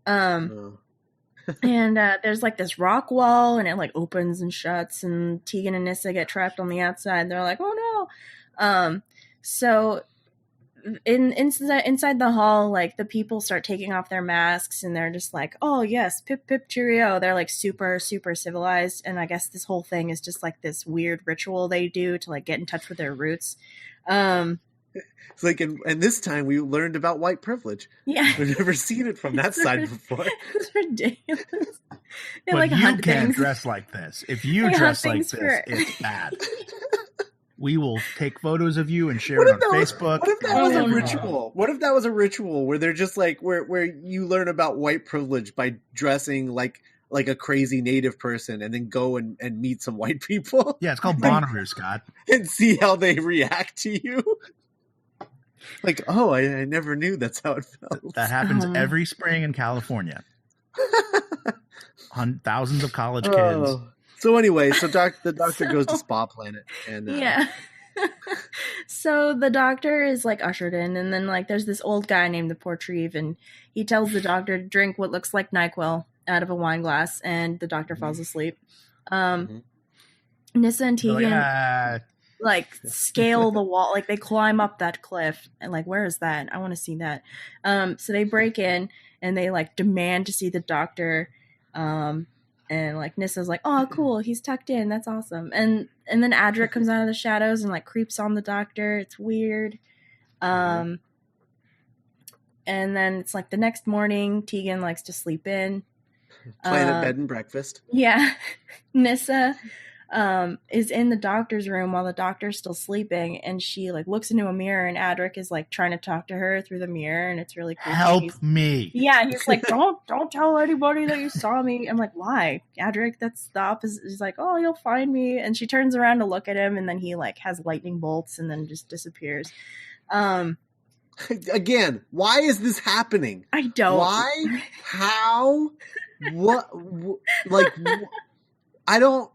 And there's like this rock wall, and it like opens and shuts, and Tegan and Nyssa get trapped on the outside. And they're like, oh no. So inside the hall, like the people start taking off their masks, and they're just like, oh yes, pip pip cheerio. They're like super super civilized, and I guess this whole thing is just like this weird ritual they do to like get in touch with their roots. It's like, and this time we learned about white privilege. Yeah, we've never seen it from that side before. It's ridiculous. But like you can't dress like this. If you dress like this, it's bad. We will take photos of you and share it on Facebook. What if that was a ritual? What if that was a ritual where they're just like where you learn about white privilege by dressing like a crazy native person and then go and meet some white people? Yeah, it's called Bonnaroo, Scott. And see how they react to you. Like, oh, I never knew that's how it felt. That happens every spring in California. Thousands of college kids. So anyway, the doctor goes to Spa Planet, and so the doctor is like ushered in, and then like there's this old guy named the Portreeve, and he tells the doctor to drink what looks like NyQuil out of a wine glass, and the doctor falls asleep. Nyssa and Tegan like scale the wall, like they climb up that cliff, and like, where is that? I want to see that. So they break in and they like demand to see the doctor. And like Nissa's like, oh cool, he's tucked in, that's awesome. And then Adric comes out of the shadows and like creeps on the doctor. It's weird. And then it's like the next morning, Tegan likes to sleep in. Planet bed and breakfast. Yeah. Nyssa is in the doctor's room while the doctor's still sleeping, and she like looks into a mirror, and Adric is like trying to talk to her through the mirror, and it's really creepy. Help me. Yeah, he's like, don't tell anybody that you saw me. I'm like, why? Adric, that's the opposite. He's like, oh, you'll find me. And she turns around to look at him, and then he like has lightning bolts and then just disappears. Again, why is this happening? I don't. Why? How? What? Like, I don't.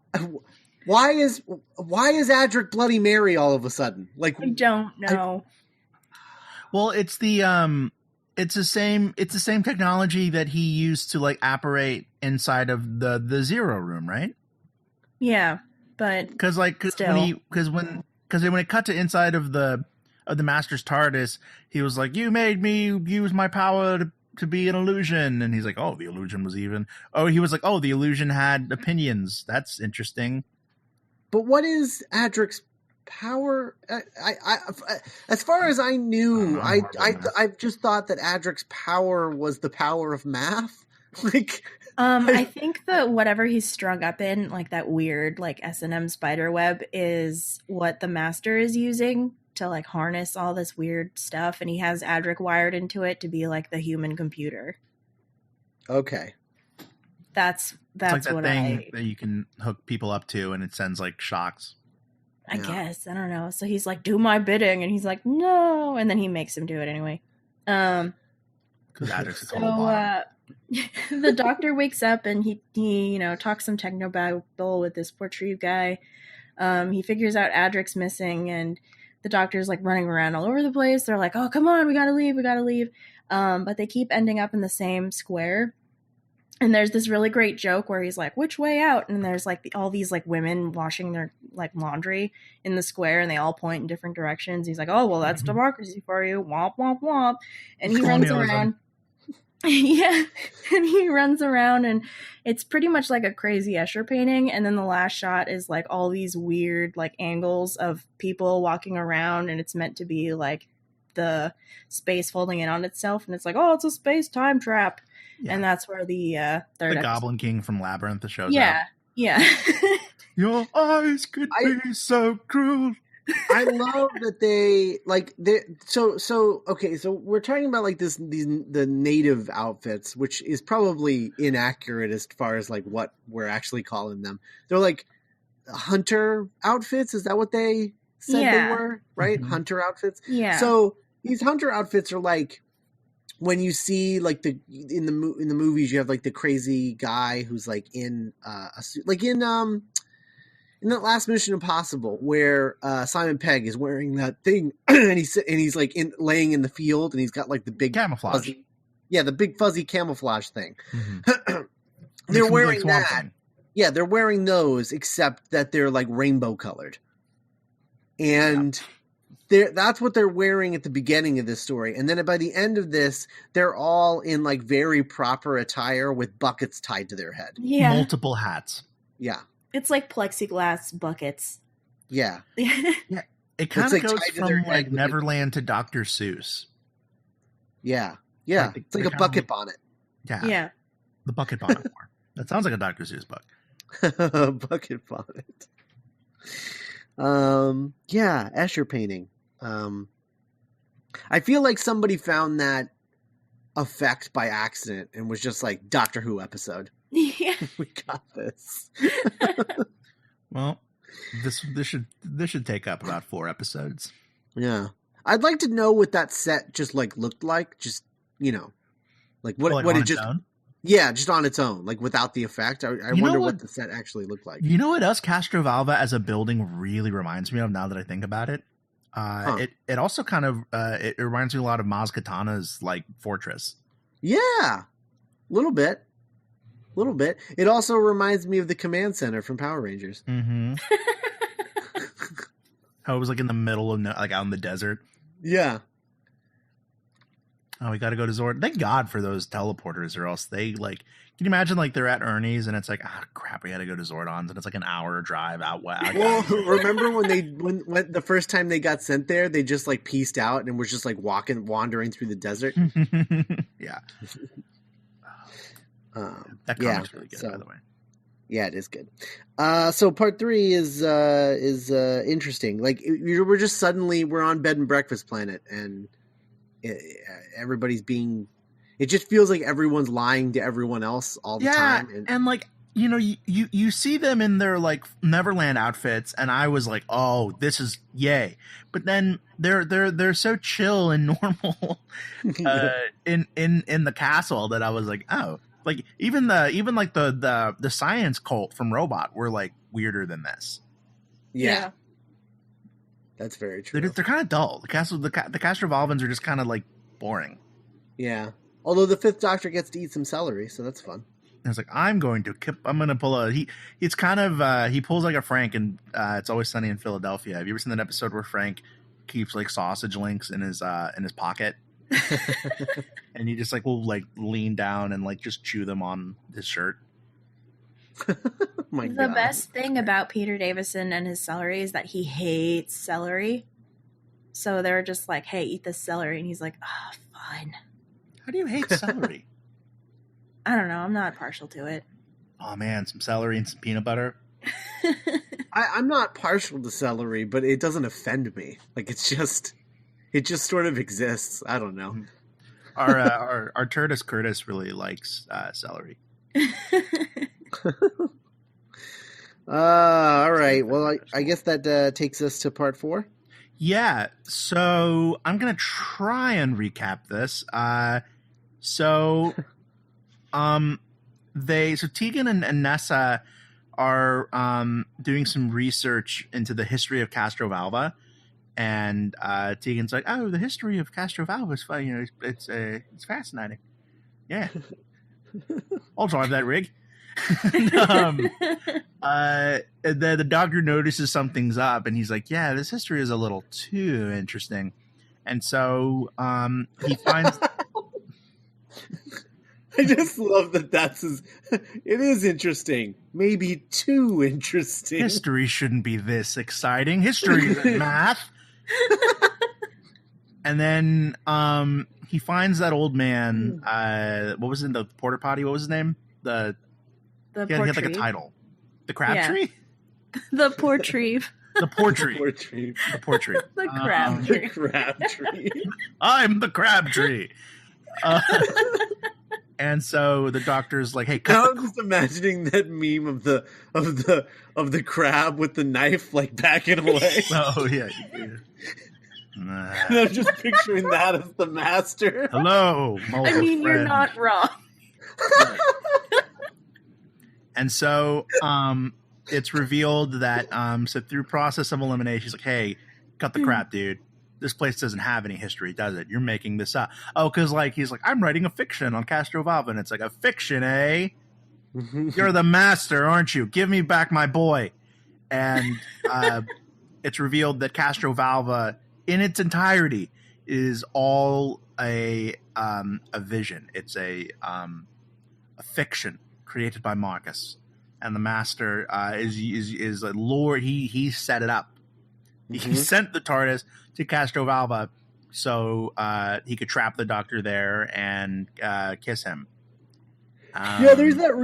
Why is Adric Bloody Mary all of a sudden? Like, I don't know. Well, it's the same technology that he used to like operate inside of the Zero Room, right? Yeah, but because when it cut to inside of the Master's TARDIS, he was like, "You made me use my power to be an illusion," and he's like, "Oh, the illusion was even." Oh, he was like, "Oh, the illusion had opinions. That's interesting." But what is Adric's power? I as far as I knew, I just thought that Adric's power was the power of math. Like, I think that whatever he's strung up in, like that weird like S&M spider web, is what the Master is using to like harness all this weird stuff, and he has Adric wired into it to be like the human computer. Okay. That's like that what thing that you can hook people up to, and it sends like shocks. I guess, I don't know. So he's like, "Do my bidding," and he's like, "No," and then he makes him do it anyway. Because Adric's a total bot. The doctor wakes up and he talks some technobabble with this Portreeve guy. He figures out Adric's missing, and the doctor's like running around all over the place. They're like, "Oh, come on, we gotta leave." But they keep ending up in the same square. And there's this really great joke where he's like, "Which way out?" And there's like all these like women washing their like laundry in the square, and they all point in different directions. He's like, "Oh, well, that's democracy for you." Womp, womp, womp. And he runs around. Yeah. And he runs around, and it's pretty much like a crazy Escher painting. And then the last shot is like all these weird like angles of people walking around, and it's meant to be like the space folding in on itself. And it's like, oh, it's a space time trap. Yeah. And that's where the third Goblin King from Labyrinth shows up. Yeah. Your eyes could be so cruel. I love that they like okay, so we're talking about like the native outfits, which is probably inaccurate as far as like what we're actually calling them. They're like hunter outfits. Is that what they said they were? Right? Mm-hmm. Hunter outfits. Yeah. So these hunter outfits are like when you see like in the movies, you have like the crazy guy who's like in a suit, like in that last Mission Impossible where Simon Pegg is wearing that thing and he's like laying in the field and he's got like the big camouflage. The big fuzzy camouflage thing. Mm-hmm. They're wearing that. Thing. Yeah, they're wearing those, except that they're like rainbow colored. And that's what they're wearing at the beginning of this story. And then by the end of this, they're all in like very proper attire with buckets tied to their head. Yeah. Multiple hats. Yeah. It's like plexiglass buckets. Yeah. Yeah. It kind of goes from like Neverland to Dr. Seuss. Yeah. Yeah. Like it's like a bucket bonnet. Yeah. Yeah. The bucket bonnet war. That sounds like a Dr. Seuss book. Bucket bonnet. Yeah, Escher painting. I feel like somebody found that effect by accident and was just like Doctor Who episode. Yeah. We got this. Well, this should take up about 4 episodes. Yeah. I'd like to know what that set just like looked like. Just, like what it just own? Yeah, just on its own, like without the effect. I wonder what the set actually looked like. You know what else Castrovalva as a building really reminds me of now that I think about it? It also kind of it reminds me a lot of Maz Kanata's like fortress. Yeah, a little bit. It also reminds me of the command center from Power Rangers. Mm-hmm. How it was like in the middle of like out in the desert. Yeah. Oh, we got to go to Zord. Thank God for those teleporters, or else they like. Can you imagine like they're at Ernie's and it's like, crap, we got to go to Zordon's and it's like an hour drive out west. Well, remember when the first time they got sent there, they just like pieced out and was just like wandering through the desert. Yeah. That comic's really good, by the way. Yeah, it is good. So part 3 is interesting. Like we're just we're on Bed and Breakfast Planet and everybody's being. It just feels like everyone's lying to everyone else all the time. And like you see them in their like Neverland outfits, and I was like, oh, this is yay. But then they're so chill and normal in the castle that I was like, oh. Like even the science cult from Robot were like weirder than this. Yeah. That's very true. They're kind of dull. The Castrovalvans are just kind of like boring. Yeah. Although the 5th Doctor gets to eat some celery, so that's fun. And it's like I'm going to pull it's kind of he pulls like a Frank and It's Always Sunny in Philadelphia. Have you ever seen that episode where Frank keeps like sausage links in his pocket? And he just like will like lean down and like just chew them on his shirt. The best thing about Peter Davison and his celery is that he hates celery. So they're just like, hey, eat this celery. And he's like, oh, fine. How do you hate celery? I don't know. I'm not partial to it. Oh, man. Some celery and some peanut butter. I'm not partial to celery, but it doesn't offend me. Like it just sort of exists. I don't know. Our TARDIS Curtis really likes celery. All right. Well, I guess that takes us to part 4. Yeah. So I'm gonna try and recap this. So Tegan and Nyssa are doing some research into the history of Castrovalva. And Tegan's like, oh, the history of Castrovalva is fun. It's fascinating. Yeah, I'll drive that rig. And then the Doctor notices something's up, and he's like, yeah, this history is a little too interesting. And so he finds. I just love that it is interesting. Maybe too interesting. History shouldn't be this exciting. History isn't math. And then he finds that old man. What was in the porta potty? What was his name? He had like a title. The Crabtree? Yeah. The Portree. The Portree. The Portree. The Crabtree. The Crabtree. I'm the Crabtree. And so the Doctor's like, "Hey, now I'm just imagining that meme of the crab with the knife, like backing away." Oh yeah. And I'm just picturing that as the Master. Hello, I mean, you're not wrong. And so it's revealed that so through process of elimination, he's like, hey, cut the crap, dude. This place doesn't have any history, does it? You're making this up. Oh, because he's like, I'm writing a fiction on Castrovalva, and it's like, a fiction, eh? You're the Master, aren't you? Give me back my boy. And it's revealed that Castrovalva, in its entirety, is all a vision. It's a fiction created by Marcus, and the Master is a lord. He set it up. He sent the TARDIS to Castrovalva so he could trap the Doctor there and kiss him. There's that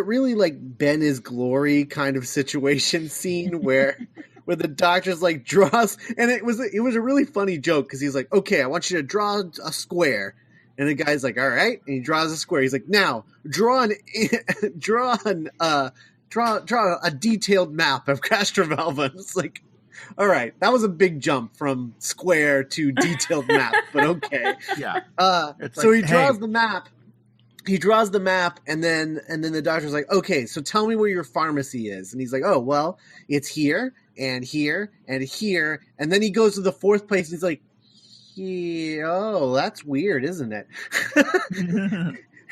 really like Ben is Glory kind of situation scene where the Doctor's like draws, and it was a really funny joke because he's like, okay, I want you to draw a square, and the guy's like, all right, and he draws a square. He's like, now draw a detailed map of Castrovalva. It's like, all right, that was a big jump from square to detailed map, but okay. Yeah. So he draws the map. He draws the map, and then the Doctor's like, okay, so tell me where your pharmacy is. And he's like, oh, well, it's here and here and here. And then he goes to the fourth place, and he's like, oh, that's weird, isn't it?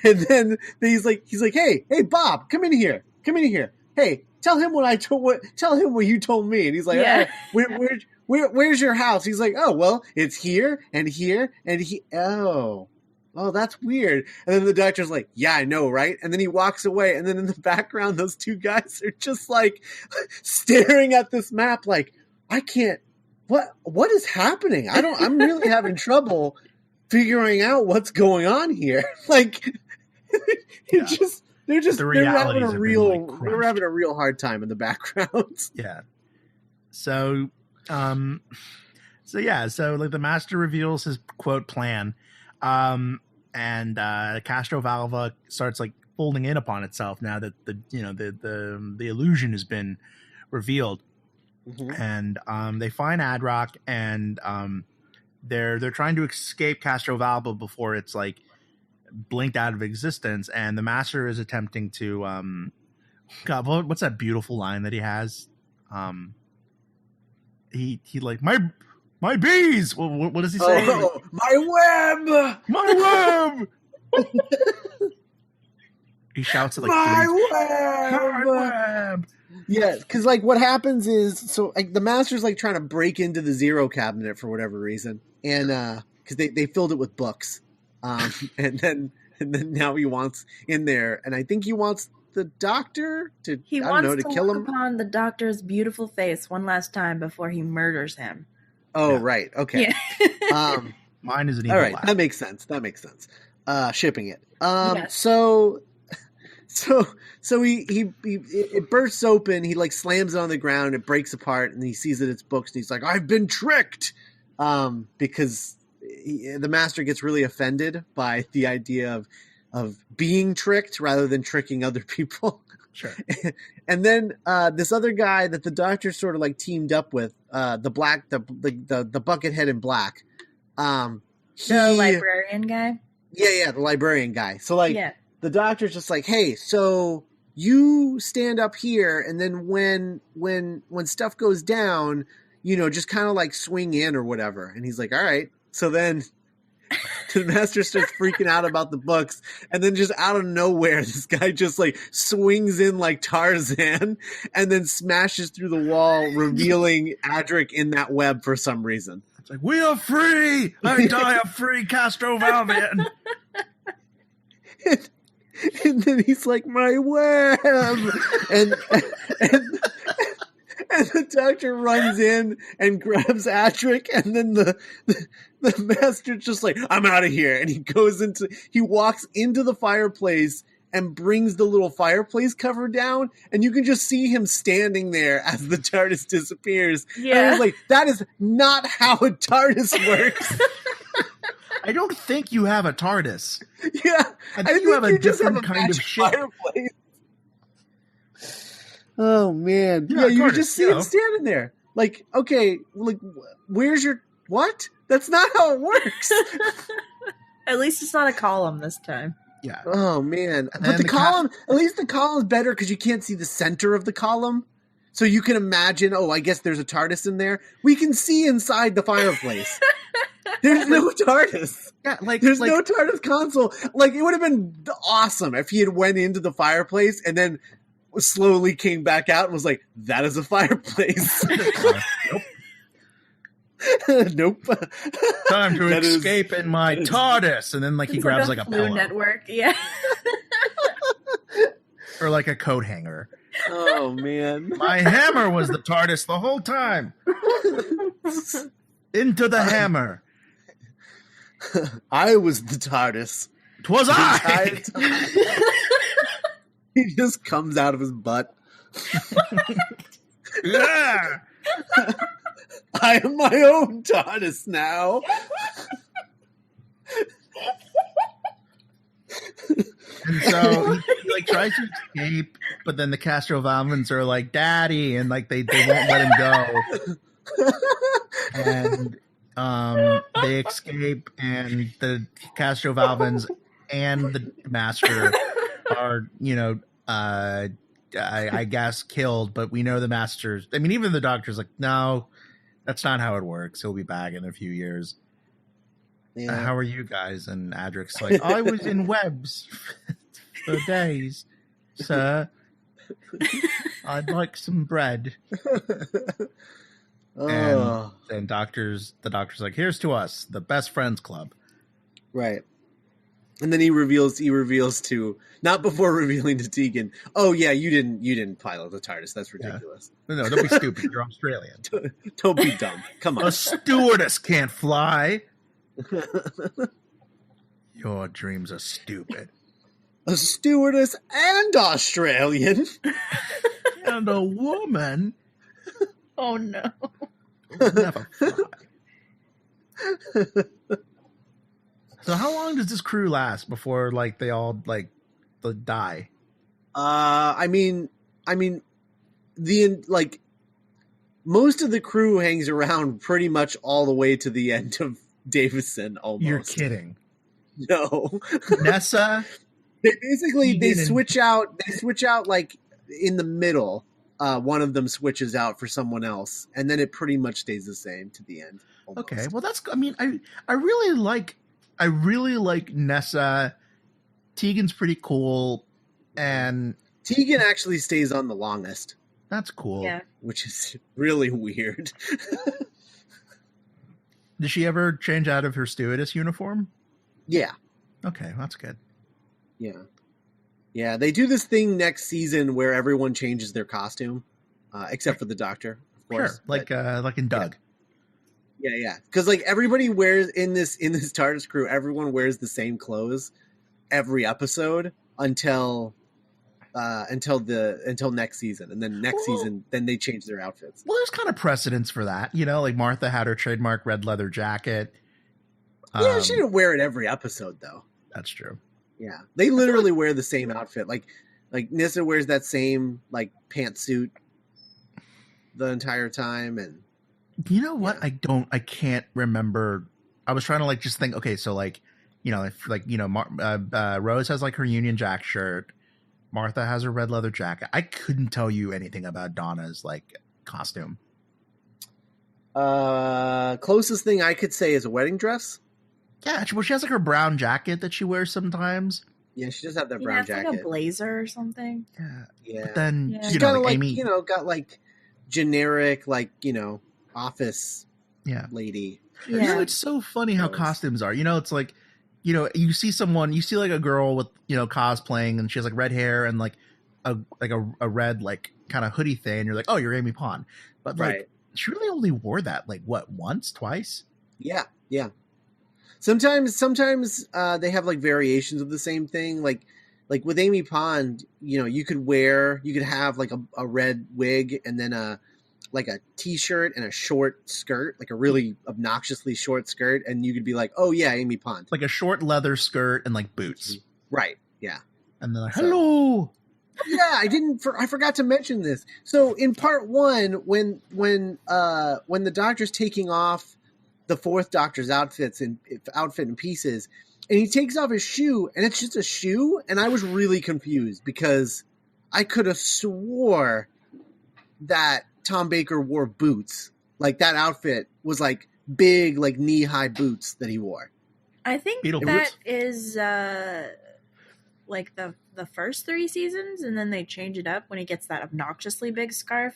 And then he's like, hey, Bob, come in here. Hey, tell him what you told me. And he's like, Yeah. where's your house? He's like, oh, well, it's here and here and oh, that's weird. And then the Doctor's like, yeah, I know, right? And then he walks away, and then in the background, those two guys are just like staring at this map like, I can't, what is happening? I'm really having trouble figuring out what's going on here. Like, they're having a real hard time in the background. Yeah. So like the Master reveals his quote plan. And Castrovalva starts like folding in upon itself now that the illusion has been revealed. And they find Adric, and they're trying to escape Castrovalva before it's like blinked out of existence. And the Master is attempting to God, what's that beautiful line that he has? He like my bees. What does he say? Oh, my web. My web. He shouts at like my web. Yeah, because like what happens is, so like the Master's like trying to break into the Zero cabinet for whatever reason, and because they filled it with books, and then now he wants in there, and I think he wants the Doctor to kill him. Look upon the Doctor's beautiful face one last time before he murders him. Oh, yeah. Right. Okay. Yeah. Mine is an evil all right. laugh. That makes sense. Shipping it. Yes. So he it bursts open. He like slams it on the ground. It breaks apart, and he sees that it's books. And he's like, "I've been tricked," because the Master gets really offended by the idea of being tricked rather than tricking other people. Sure. And then this other guy that the Doctor sort of like teamed up with, the buckethead in black, the librarian guy. Yeah, the librarian guy. So like, the Doctor's just like, hey, so you stand up here, and then when stuff goes down, just kind of like swing in or whatever. And he's like, all right. So then the Master starts freaking out about the books, and then just out of nowhere, this guy just like swings in like Tarzan and then smashes through the wall, revealing Adric in that web for some reason. It's like, we are free! I die a free Castrovalva! And then he's like, my web! And the Doctor runs in and grabs Adric, and then the Master's just like, I'm out of here. And he walks into the fireplace and brings the little fireplace cover down, and you can just see him standing there as the TARDIS disappears. Yeah. And I was like, that is not how a TARDIS works. I don't think you have a TARDIS. Yeah. I think you have a different kind of ship. Fireplace. Oh man, yeah, you could just see him standing there. Like, okay, like, where's your what? That's not how it works. At least it's not a column this time. Yeah. Oh man, but the column, at least the column's better because you can't see the center of the column, so you can imagine. Oh, I guess there's a TARDIS in there. We can see inside the fireplace. There's no TARDIS. Yeah, there's no TARDIS console. Like, it would have been awesome if he had went into the fireplace and then slowly came back out and was like, "That is a fireplace." Nope. Time to escape in my TARDIS, and then like he grabs like a pillow. Network, yeah. Or like a coat hanger. Oh man, my hammer was the TARDIS the whole time. Into the hammer. I was the TARDIS. 'Twas I. He just comes out of his butt. Yeah. I am my own TARDIS now. And so he like tries to escape, but then the Castrovalvans are like, "Daddy," and like they won't let him go. And they escape, and the Castrovalvans and the Master are, I guess killed. But we know the Master's. I mean, even the Doctor's like, "No, that's not how it works. He'll be back in a few years." Yeah. How are you guys? And Adric's like, "I was in webs for days, sir. I'd like some bread." And the doctor's like, "Here's to us, the best friends club." Right. And then he reveals to, not before revealing to Tegan, "Oh yeah, you didn't pilot the TARDIS. That's ridiculous." Yeah. No, don't be stupid. You're Australian. Don't be dumb. Come on. A stewardess can't fly. Your dreams are stupid. A stewardess and Australian. And a woman. Oh no. Never fly. So how long does this crew last before like they all like die? I mean the like most of the crew hangs around pretty much all the way to the end of Davison. Almost. You're kidding. No. Nessa. They switch out like in the middle. One of them switches out for someone else, and then it pretty much stays the same to the end. Almost. Okay, well I mean, I really like Nessa. Tegan's pretty cool, and Tegan actually stays on the longest. That's cool. Yeah. Which is really weird. Did she ever change out of her stewardess uniform? Yeah. Okay, that's good. Yeah. Yeah, they do this thing next season where everyone changes their costume, except for the Doctor, of course. Sure, like in Doug. Yeah. Because like everybody wears in this TARDIS crew, everyone wears the same clothes every episode until next season, and then next season, then they change their outfits. Well, there's kind of precedence for that, like Martha had her trademark red leather jacket. Yeah, she didn't wear it every episode though. That's true. Yeah, they literally wear the same outfit. Like Nyssa wears that same like pantsuit the entire time, and you know what? Yeah. I can't remember. I was trying to like just think. Okay, so like Rose has like her Union Jack shirt. Martha has her red leather jacket. I couldn't tell you anything about Donna's like costume. Closest thing I could say is a wedding dress. Yeah, well, she has like her brown jacket that she wears sometimes. Yeah, she does have that brown jacket. Like a blazer or something. Yeah. But then she's kind of like Amy, got like generic like office lady. Yeah, it's so funny how costumes are. It's like you see like a girl with cosplaying, and she has like red hair and like a red like kind of hoodie thing, and you're like, oh, you're Amy Pond, but like she really only wore that like what, once, twice. Yeah. Sometimes they have like variations of the same thing. Like with Amy Pond, you could have like a red wig and then a t-shirt and a short skirt, like a really obnoxiously short skirt, and you could be like, oh yeah, Amy Pond. Like a short leather skirt and like boots. Right. Yeah. And they're like, hello. Yeah, I forgot to mention this. So in part 1, when the Doctor's taking off the Fourth Doctor's outfit in pieces, and he takes off his shoe, and it's just a shoe, and I was really confused because I could have swore that Tom Baker wore boots. Like that outfit was like big, like knee-high boots that he wore. I think that is like the first 3 seasons, and then they change it up when he gets that obnoxiously big scarf.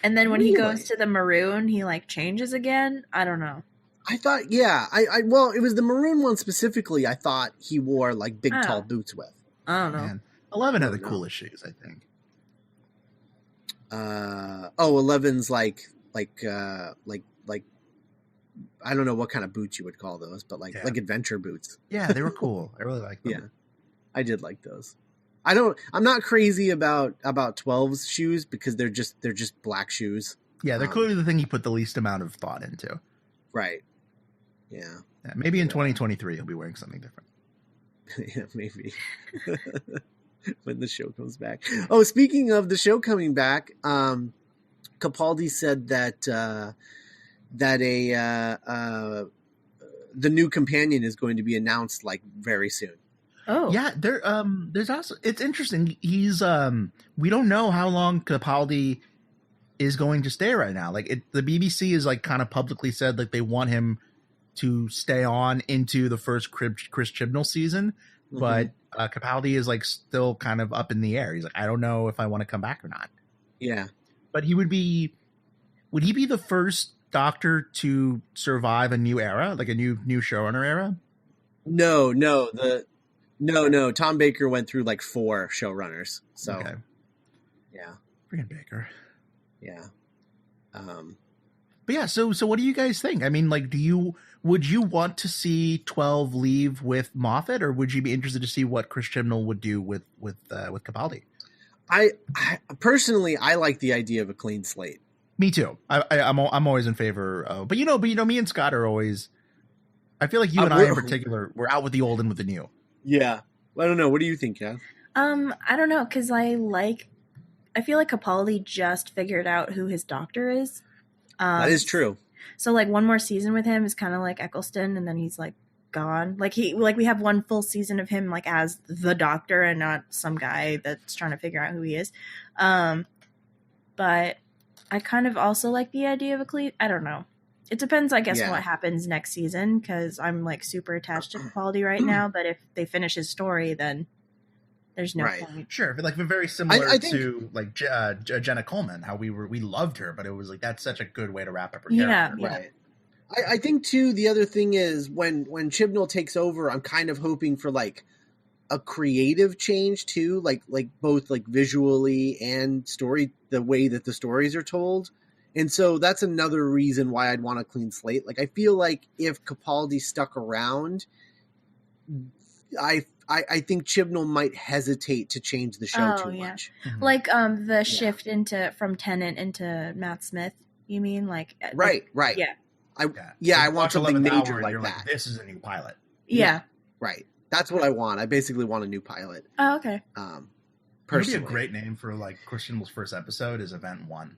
And then when he goes to the maroon, he like changes again. I don't know. I thought, yeah, well, it was the maroon one specifically. I thought he wore like big, tall boots with. I don't know. Man. 11 had the coolest shoes, I think. 11's like I don't know what kind of boots you would call those, but like adventure boots. Yeah, they were cool. I really liked them. Yeah, I did like those. I'm not crazy about 12's shoes because they're just black shoes. Yeah, they're clearly the thing he put the least amount of thought into. Right. Yeah. Maybe in 2023 he'll be wearing something different. Yeah, maybe. When the show comes back. Oh, speaking of the show coming back, Capaldi said that the new companion is going to be announced like very soon. Oh, yeah. There's also, it's interesting. He's we don't know how long Capaldi is going to stay right now. Like the BBC is like kind of publicly said like they want him to stay on into the first Chris Chibnall season, but Capaldi is like still kind of up in the air. He's like, I don't know if I want to come back or not. Yeah, but would he be the first Doctor to survive a new era, like a new showrunner era? No. Tom Baker went through like 4 showrunners. So, okay. Yeah, freaking Baker. Yeah. But yeah, so what do you guys think? I mean, like, would you want to see 12 leave with Moffat, or would you be interested to see what Chris Chibnall would do with Capaldi? I personally, I like the idea of a clean slate. Me too. I'm always in favor of, but me and Scott are always, I feel like you and I in particular, we're out with the old and with the new. Yeah. I don't know. What do you think, Kath? I don't know, because I feel like Capaldi just figured out who his Doctor is. That is true. So like one more season with him is kind of like Eccleston, and then he's like gone. Like we have one full season of him like as the Doctor and not some guy that's trying to figure out who he is. But I kind of also like the idea of a clean. I don't know. It depends, I guess, what happens next season, because I'm like super attached to Capaldi right now. But if they finish his story, then there's no point. Sure, but like very similar I think, to like Jenna Coleman, how we loved her, but it was like that's such a good way to wrap up her character. Yeah. Right. I think too. The other thing is when Chibnall takes over, I'm kind of hoping for like a creative change too, like both like visually and story, the way that the stories are told. And so that's another reason why I'd want a clean slate. Like I feel like if Capaldi stuck around, I think Chibnall might hesitate to change the show too much. Mm-hmm. Like the shift from Tennant into Matt Smith. You mean like right? Yeah. I want something major like that. Like, this is a new pilot. Yeah. Right. That's what I want. I basically want a new pilot. Oh, okay. Personally, a great name for like Chris Chibnall's first episode is Event 1.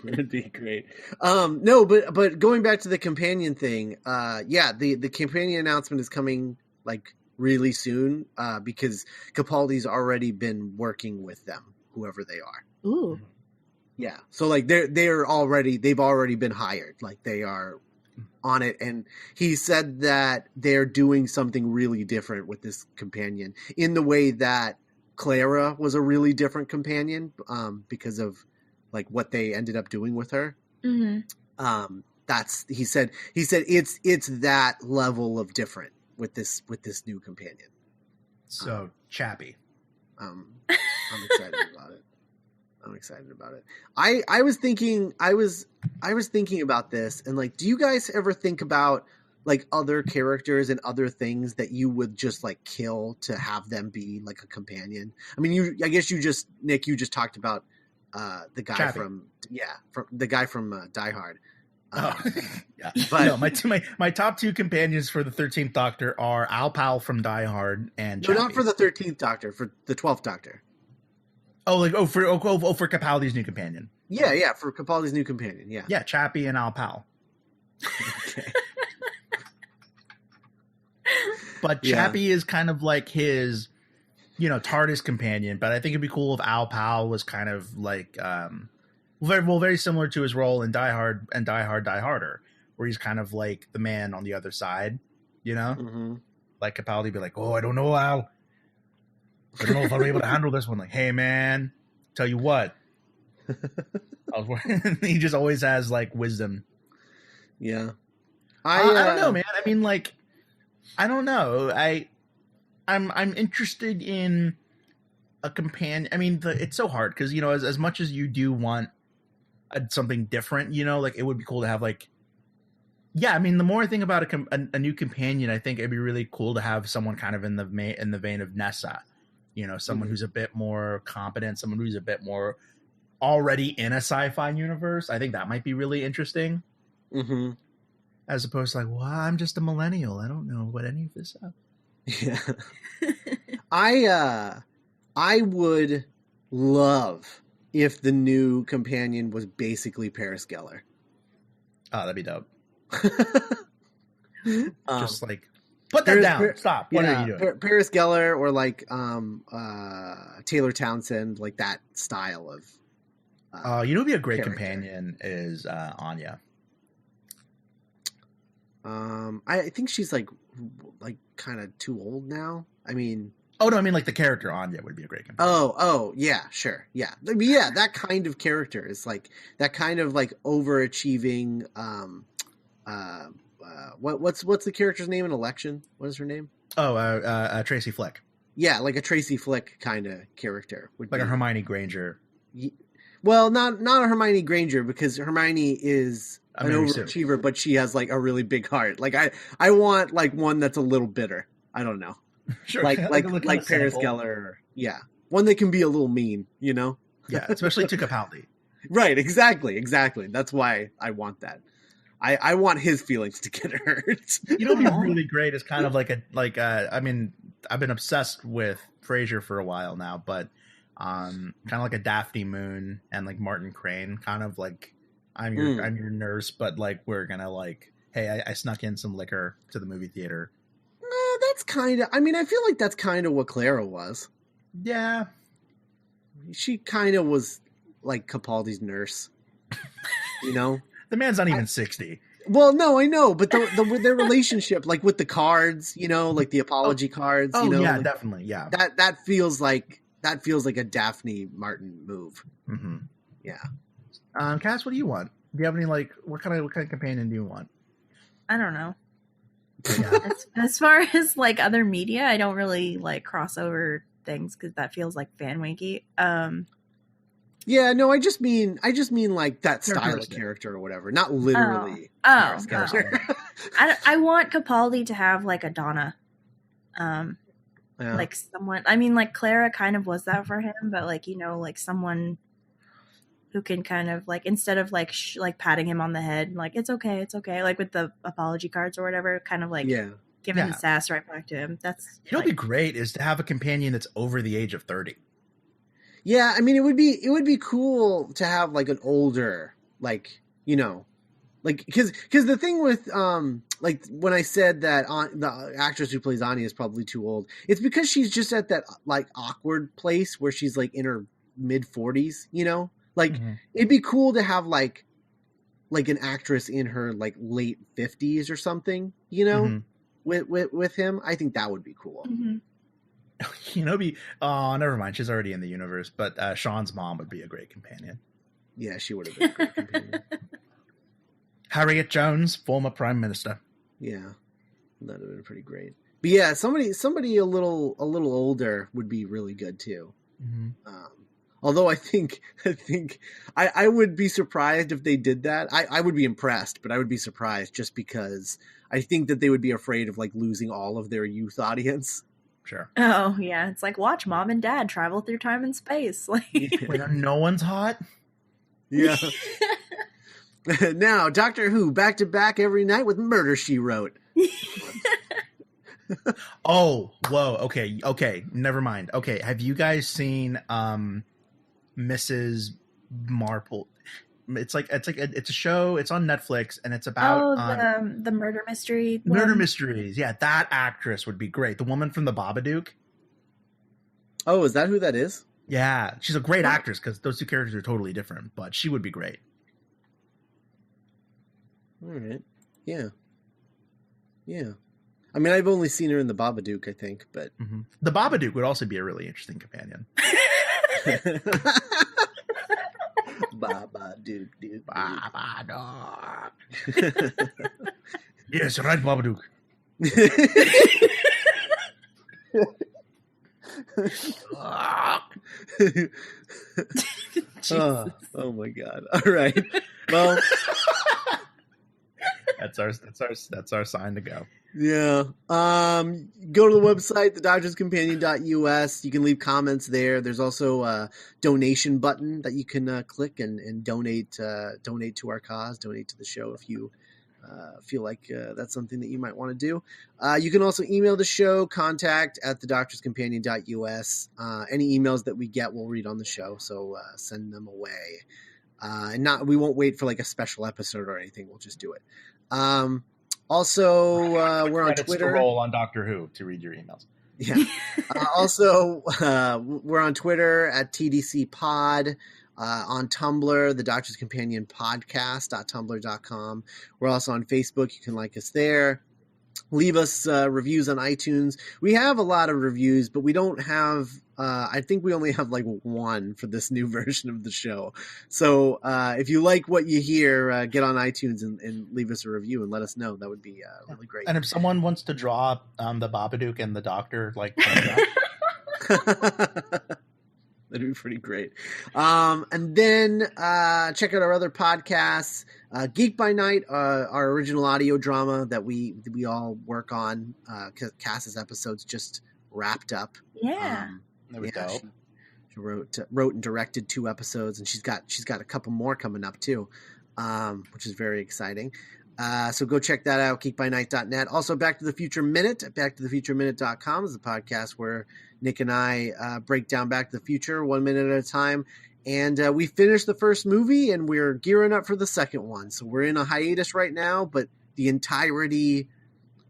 Would be great. No, but going back to the companion thing, the companion announcement is coming like really soon, because Capaldi's already been working with them, whoever they are. Ooh. Yeah. So like they've already been hired. Like they are on it, and he said that they're doing something really different with this companion in the way that Clara was a really different companion, because of like what they ended up doing with her. Mm-hmm. He said it's that level of different with this new companion. So chappy. I'm excited about it. I was thinking about this, and like, do you guys ever think about like other characters and other things that you would just like kill to have them be like a companion? I mean, Nick, you just talked about the guy Chappie. from Die Hard. Yeah. But no, my top two companions for the 13th Doctor are Al Pal from Die Hard and no, Chappie. not for the 13th Doctor, for the 12th Doctor. For Capaldi's new companion. Yeah, for Capaldi's new companion. Yeah. Yeah, Chappie and Al Pal. Okay. But Chappie is kind of like his, TARDIS companion. But I think it'd be cool if Al Pal was kind of like, very similar to his role in Die Hard and Die Harder, where he's kind of like the man on the other side, Mm-hmm. Like Capaldi be like, oh, I don't know, Al. I don't know if I'll be able to handle this one. Like, hey, man, tell you what. He just always has like wisdom. Yeah. I don't know, man. I mean, like, I don't know. I'm interested in a companion. I mean, it's so hard because as much as you do want something different, like it would be cool to have like, I mean, the more I think about a new companion, I think it'd be really cool to have someone kind of in the vein of Nessa, someone who's a bit more competent, someone who's a bit more already in a sci-fi universe. I think that might be really interesting. Mm-hmm. As opposed to like, well, I'm just a millennial. I don't know what any of this is. Yeah. I would love if the new companion was basically Paris Geller. Oh, that'd be dope. Um, Just like, put that down. Stop. What are you doing? Paris Geller or like Taylor Townsend, like that style of. Would be a great character. companion is Anya. I think she's like kind of too old now. I mean, oh no, I mean like the character Anya would be a great companion. Oh yeah, sure, yeah, yeah. That kind of character is like that kind of like overachieving. What's the character's name in Election? What is her name? Oh, Tracy Flick. Yeah, like a Tracy Flick kind of character would like be. A Hermione Granger. Well, not a Hermione Granger because Hermione is an overachiever, but she has like a really big heart. Like I want like one that's a little bitter. I don't know. Sure. Like Paris Geller. Yeah. One that can be a little mean, Yeah, especially to Capaldi. Right, exactly. That's why I want that. I want his feelings to get hurt. What'd be really great is kind of I mean, I've been obsessed with Frasier for a while now, but kind of like a Daphne Moon and like Martin Crane, kind of like I'm your nurse, but like we're gonna like, hey, I snuck in some liquor to the movie theater. That's kind of. I mean, I feel like that's kind of what Clara was. Yeah, she kind of was like Capaldi's nurse. The man's not even 60. Well, no, I know, but their relationship, like with the cards, like the apology cards. Oh, yeah, like, definitely, yeah. That feels like a Daphne Martin move. Mm-hmm. Yeah. Cass, what do you want? Do you have any like what kind of companion do you want? I don't know. Yeah. As far as like other media, I don't really like crossover things because that feels like fan wanky. Yeah, no, I just mean like that style of character or whatever, not literally. Oh. I want Capaldi to have like a Donna, like someone. I mean, like Clara kind of was that for him, but like like someone who can kind of like instead of like like patting him on the head, like it's okay, like with the apology cards or whatever, kind of like giving the sass right back to him. That's what'd be great is to have a companion that's over the age of 30. Yeah, I mean it would be cool to have like an older, like like because the thing with like when I said that the actress who plays Anya is probably too old, it's because she's just at that like awkward place where she's like in her mid 40s, like it'd be cool to have like an actress in her like late 50s or something, with him. I think that would be cool. Never mind. She's already in the universe, but Sean's mom would be a great companion. Yeah, she would have been a great companion. Harriet Jones, former prime minister. Yeah, that would have been pretty great. But yeah, somebody a little older would be really good too. Although I think I would be surprised if they did that. I would be impressed, but I would be surprised just because I think that they would be afraid of like losing all of their youth audience. Sure. Oh yeah, it's like watch mom and dad travel through time and space. Like no one's hot. Yeah. Now, Doctor Who, back to back every night with Murder, She Wrote. Oh, whoa. Okay. Never mind. Okay. Have you guys seen Mrs. Marple? It's a show. It's on Netflix, and it's about the murder mystery. Murder mysteries. Yeah, that actress would be great. The woman from the Babadook. Oh, is that who that is? Yeah, she's a great actress because those two characters are totally different, but she would be great. All right. Yeah. I mean, I've only seen her in the Babadook, I think, but the Babadook would also be a really interesting companion. Babadook. Yes, right, Babadook. Oh my God! All right, well, that's our sign to go. Yeah. Go to the website, thedoctorscompanion.us. You can leave comments there. There's also a donation button that you can click and donate to our cause, donate to the show if you feel like that's something that you might want to do. You can also email the show, contact@thedoctorscompanion.us. Any emails that we get, we'll read on the show, so send them away. We won't wait for like a special episode or anything. We'll just do it. Also, we're on Twitter. To roll on Doctor Who to read your emails. Yeah. Also, we're on Twitter at TDC Pod. On Tumblr, the Doctor's Companion Podcast.tumblr.com. We're also on Facebook. You can like us there. Leave us reviews on iTunes. We have a lot of reviews, but we don't have, I think we only have like one for this new version of the show. So if you like what you hear, get on iTunes and leave us a review and let us know. That would be really great. And if someone wants to draw the Babadook and the Doctor, like... That'd be pretty great. And then check out our other podcasts. Geek by Night, our original audio drama that we all work on. Cass's episodes just wrapped up. Yeah. There we go. She wrote and directed 2 episodes, and she's got a couple more coming up too, which is very exciting. So go check that out, geekbynight.net. Also, Back to the Future Minute at backtothefutureminute.com is a podcast where Nick and I break down Back to the Future 1 minute at a time. And we finished the first movie, and we're gearing up for the second one. So we're in a hiatus right now, but the entirety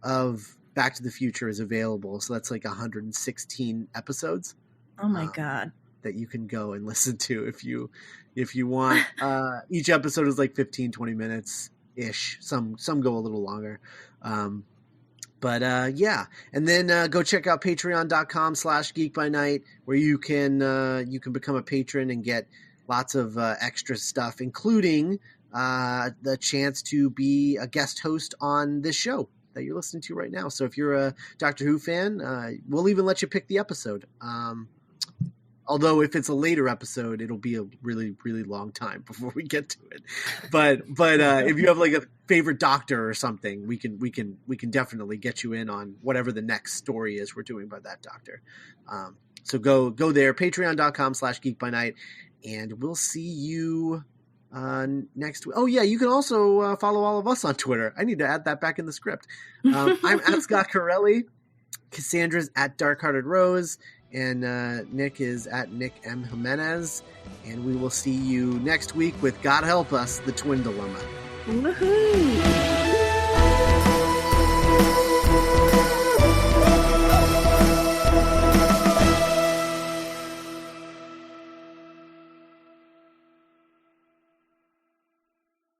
of Back to the Future is available. So that's like 116 episodes. Oh, my God. That you can go and listen to if you want. Each episode is like 15, 20 minutes. Ish. Some go a little longer. But yeah. And then go check out patreon.com/geekbynight where you can become a patron and get lots of extra stuff, including the chance to be a guest host on this show that you're listening to right now. So if you're a Doctor Who fan, we'll even let you pick the episode. Although if it's a later episode, it'll be a really, really long time before we get to it. But if you have like a favorite Doctor or something, we can definitely get you in on whatever the next story is we're doing by that Doctor. So go there, patreon.com/geekbynight, and we'll see you next week. Oh yeah, you can also follow all of us on Twitter. I need to add that back in the script. I'm at Scott Corelli. Cassandra's at Dark-Hearted Rose. And Nick is at Nick M. Jimenez. And we will see you next week with, God help us, the Twin Dilemma. Woohoo!